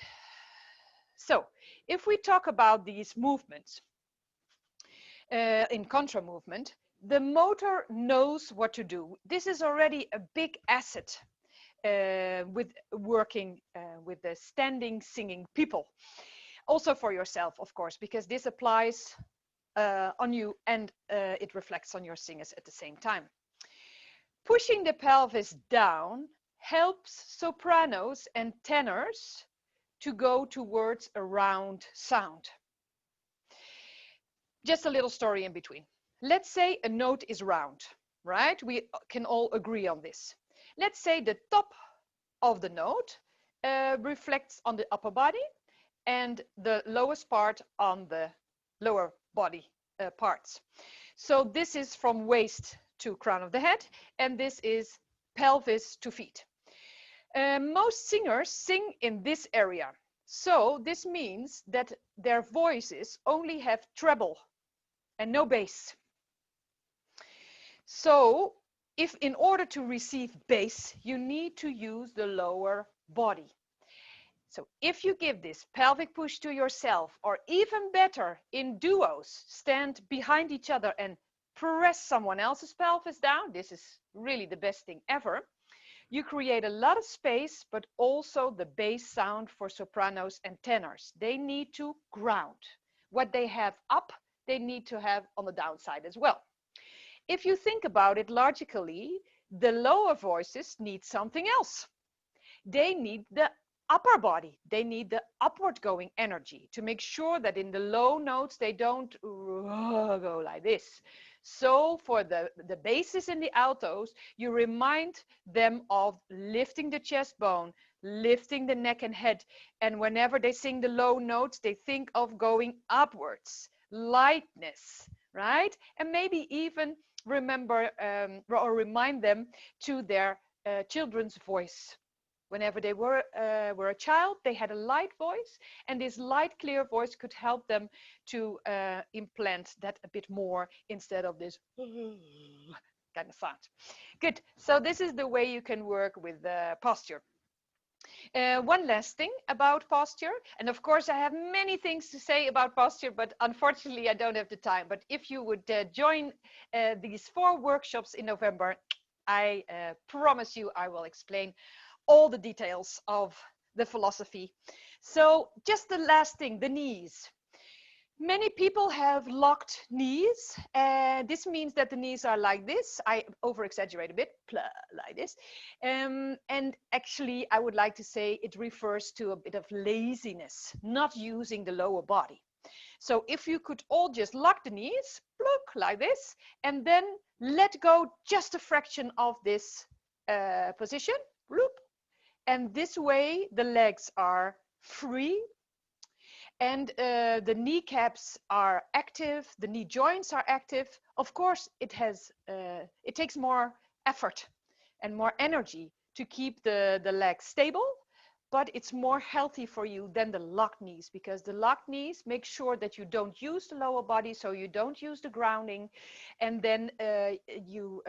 So if we talk about these movements in contra movement, the motor knows what to do. This is already a big asset with working with the standing singing people. Also for yourself, of course, because this applies on you and it reflects on your singers at the same time. Pushing the pelvis down helps sopranos and tenors to go towards a round sound. Just a little story in between. Let's say a note is round, right? We can all agree on this. Let's say the top of the note reflects on the upper body and the lowest part on the lower body parts. So this is from waist to crown of the head, and this is pelvis to feet. Most singers sing in this area. So this means that their voices only have treble and no bass. So if in order to receive bass, you need to use the lower body. So if you give this pelvic push to yourself, or even better, in duos, stand behind each other and press someone else's pelvis down, this is really the best thing ever. You create a lot of space, but also the bass sound for sopranos and tenors. They need to ground. What they have up, they need to have on the downside as well. If you think about it logically, the lower voices need something else. They need the upper body. They need the upward going energy to make sure that in the low notes, they don't go like this. So for the basses and the altos, you remind them of lifting the chest bone, lifting the neck and head. And whenever they sing the low notes, they think of going upwards, lightness, right? And maybe even remember or remind them to their children's voice. Whenever they were a child, they had a light voice, and this light, clear voice could help them to implant that a bit more instead of this kind of sound. Good. So this is the way you can work with posture. One last thing about posture, and of course I have many things to say about posture, but unfortunately I don't have the time. But if you would join these 4 workshops in November, I promise you I will explain all the details of the philosophy. So just the last thing, the knees. Many people have locked knees, and this means that the knees are like this. I over-exaggerate a bit, like this. And actually, I would like to say it refers to a bit of laziness, not using the lower body. So if you could all just lock the knees, look like this, and then let go just a fraction of this position, loop. And this way, the legs are free, and the kneecaps are active, the knee joints are active. Of course, it takes more effort and more energy to keep the legs stable, but it's more healthy for you than the locked knees, because the locked knees make sure that you don't use the lower body, so you don't use the grounding, and then you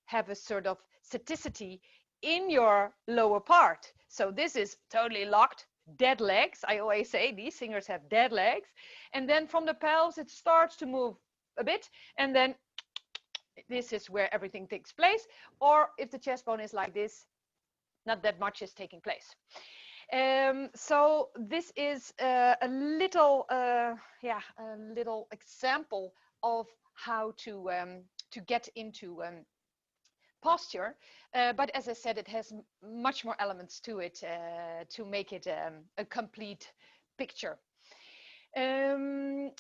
have a sort of staticity in your lower part. So this is totally locked, dead legs. I always say these singers have dead legs. And then from the pelvis, it starts to move a bit. And then this is where everything takes place. Or if the chest bone is like this, not that much is taking place. So this is a little example of how to get into posture, but as I said, it has much more elements to it to make it a complete picture.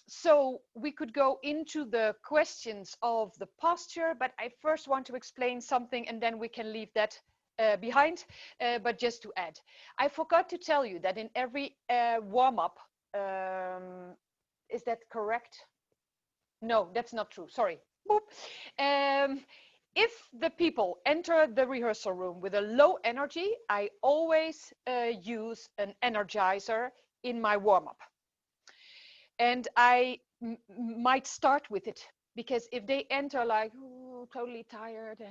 So we could go into the questions of the posture, but I first want to explain something, and then we can leave that behind. But just to add, I forgot to tell you that in every warm-up, is that correct? No, that's not true. Sorry. If the people enter the rehearsal room with a low energy, I always use an energizer in my warm-up. And I might start with it, because if they enter like totally tired,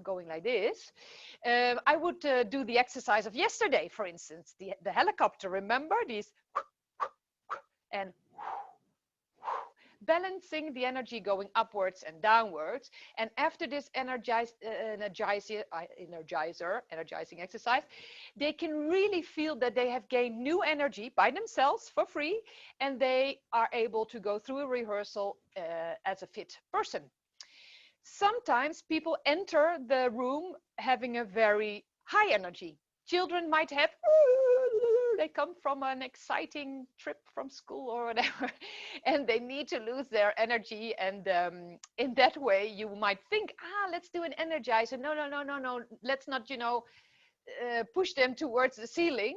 going like this, I would do the exercise of yesterday, for instance, the helicopter. Remember these? And balancing the energy going upwards and downwards. And after this energizing exercise, they can really feel that they have gained new energy by themselves for free, and they are able to go through a rehearsal as a fit person. sometimes people enter the room having a very high energy. Children might have, they come from an exciting trip from school or whatever, and they need to lose their energy. And in that way, you might think, let's do an energizer. No, no, no, no, no. Let's not, push them towards the ceiling.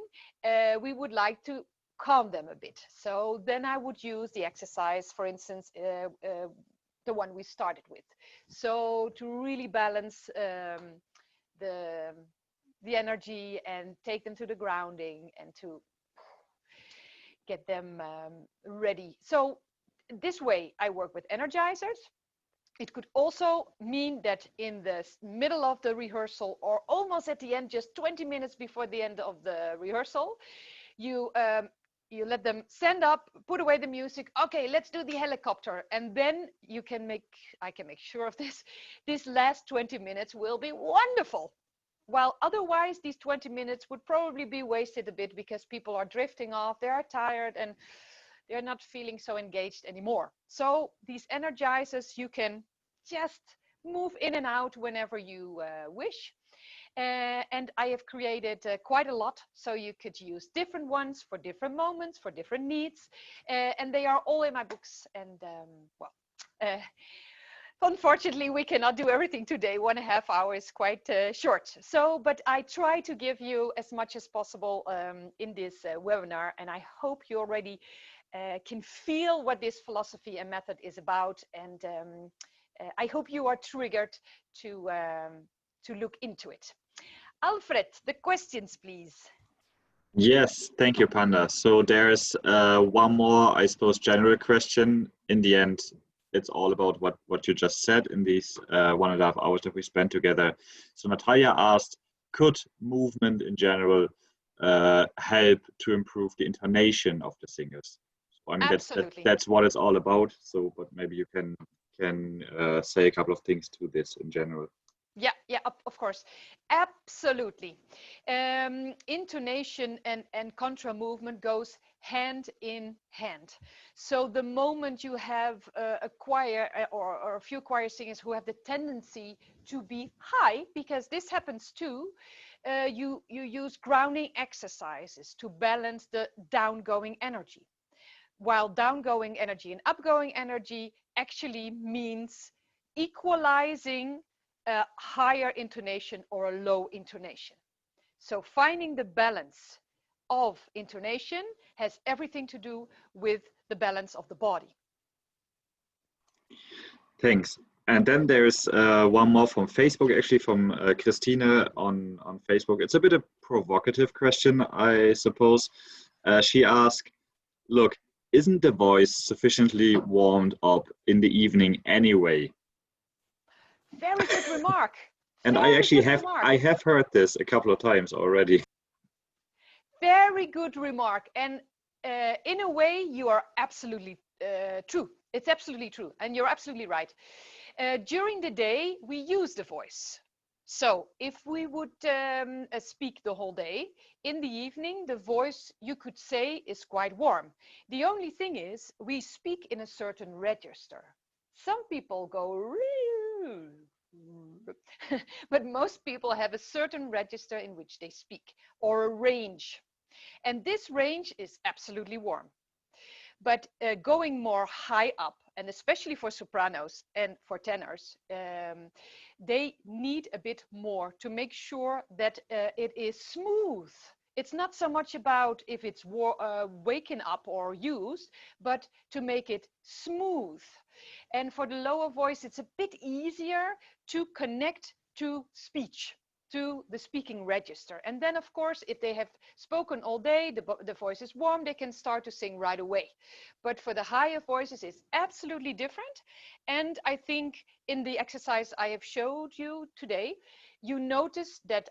We would like to calm them a bit. So then I would use the exercise, for instance, the one we started with. So to really balance the energy and take them to the grounding and to get them ready. So this way I work with energizers. It could also mean that in the middle of the rehearsal or almost at the end, just 20 minutes before the end of the rehearsal, you let them stand up, put away the music. Okay, let's do the helicopter. And then I can make sure of this. This last 20 minutes will be wonderful. While otherwise these 20 minutes would probably be wasted a bit because people are drifting off, they are tired and they're not feeling so engaged anymore. So these energizers, you can just move in and out whenever you wish. And I have created quite a lot, so you could use different ones for different moments, for different needs. And they are all in my books. And unfortunately, we cannot do everything today. 1.5 hours is quite short. So, but I try to give you as much as possible in this webinar, and I hope you already can feel what this philosophy and method is about. And I hope you are triggered to look into it. Alfred, the questions, please. Yes, thank you, Panda. So there's one more, I suppose, general question. In the end, it's all about what you just said in these 1.5 hours that we spent together. So Natalia asked, could movement in general help to improve the intonation of the singers? So, I mean, that's what it's all about. So, but maybe you can say a couple of things to this in general. Yeah, of course. Absolutely. Intonation and contra movement goes hand in hand. So the moment you have a choir or a few choir singers who have the tendency to be high, because this happens too, you use grounding exercises to balance the downgoing energy. While downgoing energy and upgoing energy actually means equalizing a higher intonation or a low intonation. So finding the balance of intonation has everything to do with the balance of the body. Thanks. And then there's one more from Facebook, actually from Christina on Facebook. It's a bit of a provocative question, I suppose. She asked, look, isn't the voice sufficiently warmed up in the evening anyway? Very good remark. And I actually have heard this a couple of times already. Very good remark. And in a way, you are absolutely true. It's absolutely true. And you're absolutely right. During the day, we use the voice. So if we would speak the whole day, in the evening, the voice, you could say, is quite warm. The only thing is, we speak in a certain register. Some people go, but most people have a certain register in which they speak, or a range. And this range is absolutely warm. But going more high up, and especially for sopranos and for tenors, they need a bit more to make sure that it is smooth. It's not so much about if it's waken up or used, but to make it smooth. And for the lower voice, it's a bit easier to connect to speech, to the speaking register. And then, of course, if they have spoken all day, the voice is warm, they can start to sing right away. But for the higher voices, it's absolutely different. And I think in the exercise I have showed you today, you notice that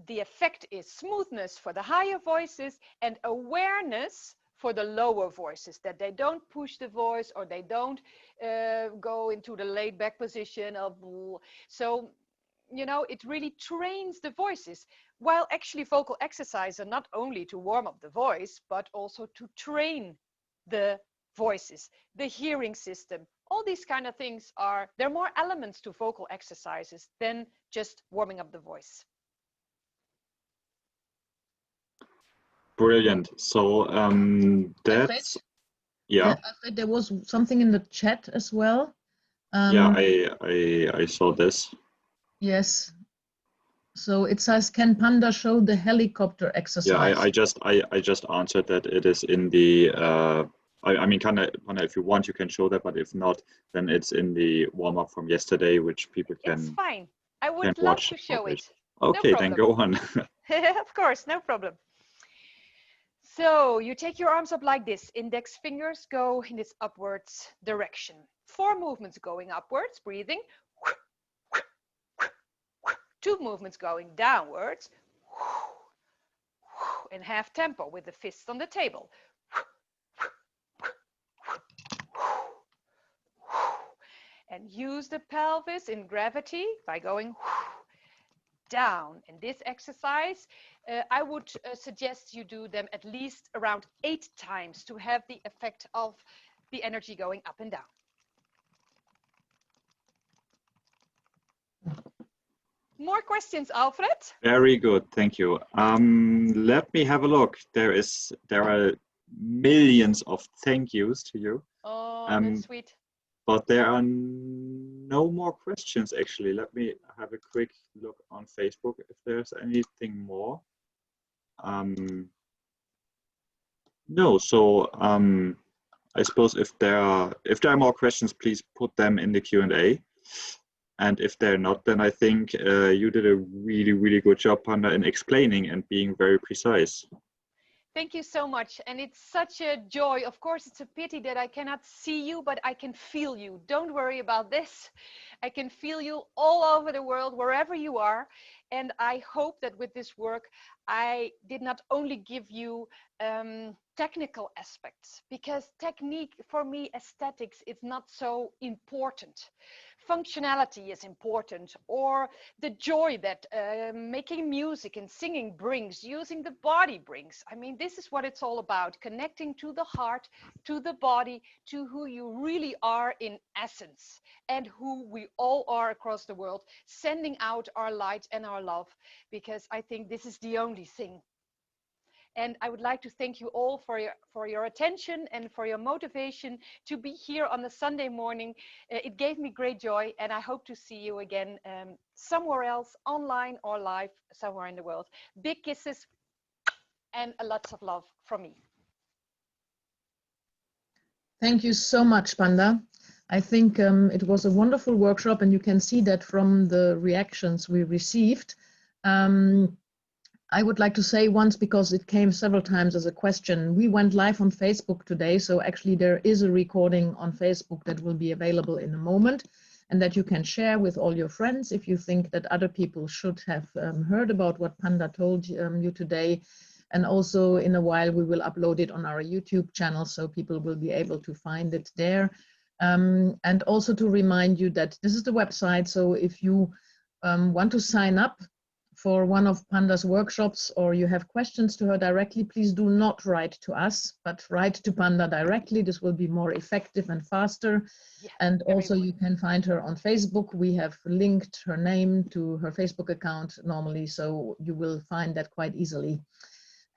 the effect is smoothness for the higher voices and awareness for the lower voices, that they don't push the voice or they don't go into the laid back position of, so, you know, it really trains the voices. While actually vocal exercises are not only to warm up the voice, but also to train the voices, the hearing system, All these kind of things there are more elements to vocal exercises than just warming up the voice. Brilliant. So that's, yeah. Alfred, there was something in the chat as well. Yeah, I saw this. Yes. So it says, can Panda show the helicopter exercise? Yeah, I just answered that it is in the I mean, Panda, if you want, you can show that, but if not, then it's in the warm-up from yesterday, which people can. It's fine. I would love watch to show it. Okay, no then go on. Of course, no problem. So you take your arms up like this. Index fingers go in this upwards direction. 4 movements going upwards, breathing. 2 movements going downwards. In half tempo with the fists on the table. And use the pelvis in gravity by going down. In this exercise, I would suggest you do them at least around 8 times to have the effect of the energy going up and down. More questions, Alfred? Very good, thank you. Let me have a look. There are millions of thank yous to you. Oh, that's sweet. But there are no more questions, actually. Let me have a quick look on Facebook if there's anything more. No, so I suppose if there are more questions, please put them in the Q&A. And if they're not, then I think you did a really, really good job, Panda, in explaining and being very precise. Thank you so much. And it's such a joy. Of course, it's a pity that I cannot see you, but I can feel you. Don't worry about this. I can feel you all over the world, wherever you are. And I hope that with this work, I did not only give you technical aspects, because technique, for me, aesthetics is not so important. Functionality is important, or the joy that making music and singing brings, using the body brings. I mean, this is what it's all about, connecting to the heart, to the body, to who you really are in essence, and who we all are across the world, sending out our light and our love, because I think this is the only thing. And I would like to thank you all for your attention and for your motivation to be here on a Sunday morning. It gave me great joy, and I hope to see you again somewhere else, online or live, somewhere in the world. Big kisses and lots of love from me. Thank you so much, Panda. I think it was a wonderful workshop, and you can see that from the reactions we received. I would like to say once, because it came several times as a question, we went live on Facebook today, so actually there is a recording on Facebook that will be available in a moment, and that you can share with all your friends if you think that other people should have heard about what Panda told you today. And also in a while we will upload it on our YouTube channel, so people will be able to find it there. And also to remind you that this is the website, so if you want to sign up for one of Panda's workshops, or you have questions to her directly, please do not write to us, but write to Panda directly. This will be more effective and faster. Yeah, and also you can find her on Facebook. We have linked her name to her Facebook account normally, so you will find that quite easily.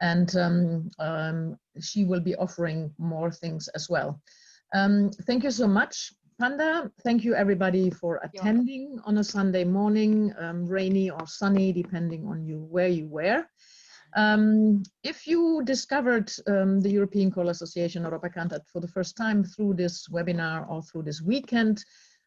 And she will be offering more things as well. Thank you so much, Panda. Thank you everybody for attending on a Sunday morning, rainy or sunny, depending on where you were. If you discovered the European Choral Association Europa Cantat for the first time through this webinar or through this weekend,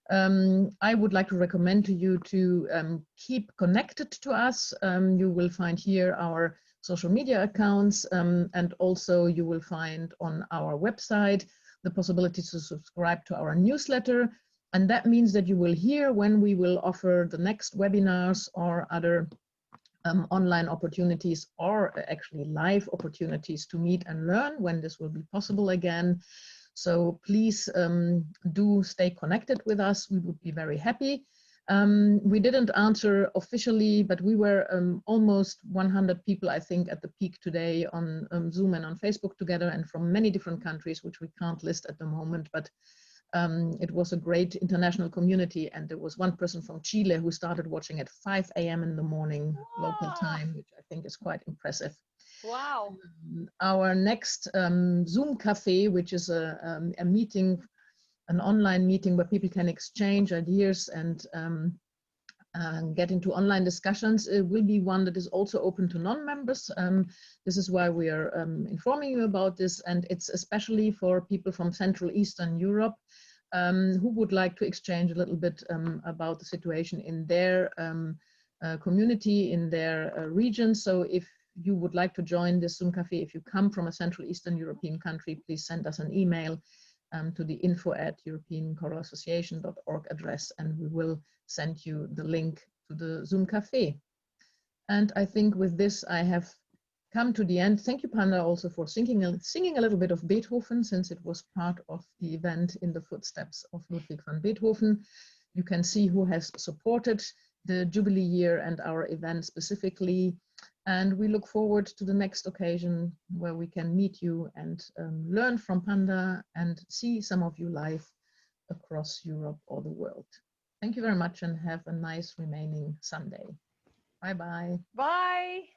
I would like to recommend to you to keep connected to us. You will find here our social media accounts, and also you will find on our website the possibility to subscribe to our newsletter. And that means that you will hear when we will offer the next webinars or other online opportunities, or actually live opportunities to meet and learn when this will be possible again. So please do stay connected with us. We would be very happy. We didn't answer officially, but we were almost 100 people, I think, at the peak today on Zoom and on Facebook together, and from many different countries, which we can't list at the moment. But It was a great international community, and there was one person from Chile who started watching at 5 a.m. in the morning local time, which I think is quite impressive. Wow. Our next Zoom Cafe, which is a meeting, an online meeting where people can exchange ideas and get into online discussions, it will be one that is also open to non-members. This is why we are informing you about this, and it's especially for people from Central Eastern Europe who would like to exchange a little bit about the situation in their community, in their region. So if you would like to join this Zoom Cafe, if you come from a Central Eastern European country, please send us an email to the info@europeanchoralassociation.org address, and we will send you the link to the Zoom Cafe. And I think with this, I have come to the end. Thank you, Panda, also for singing a little bit of Beethoven, since it was part of the event in the footsteps of Ludwig van Beethoven. You can see who has supported the Jubilee year and our event specifically. And we look forward to the next occasion where we can meet you and learn from Panda and see some of you live across Europe or the world. Thank you very much and have a nice remaining Sunday. Bye-bye. Bye.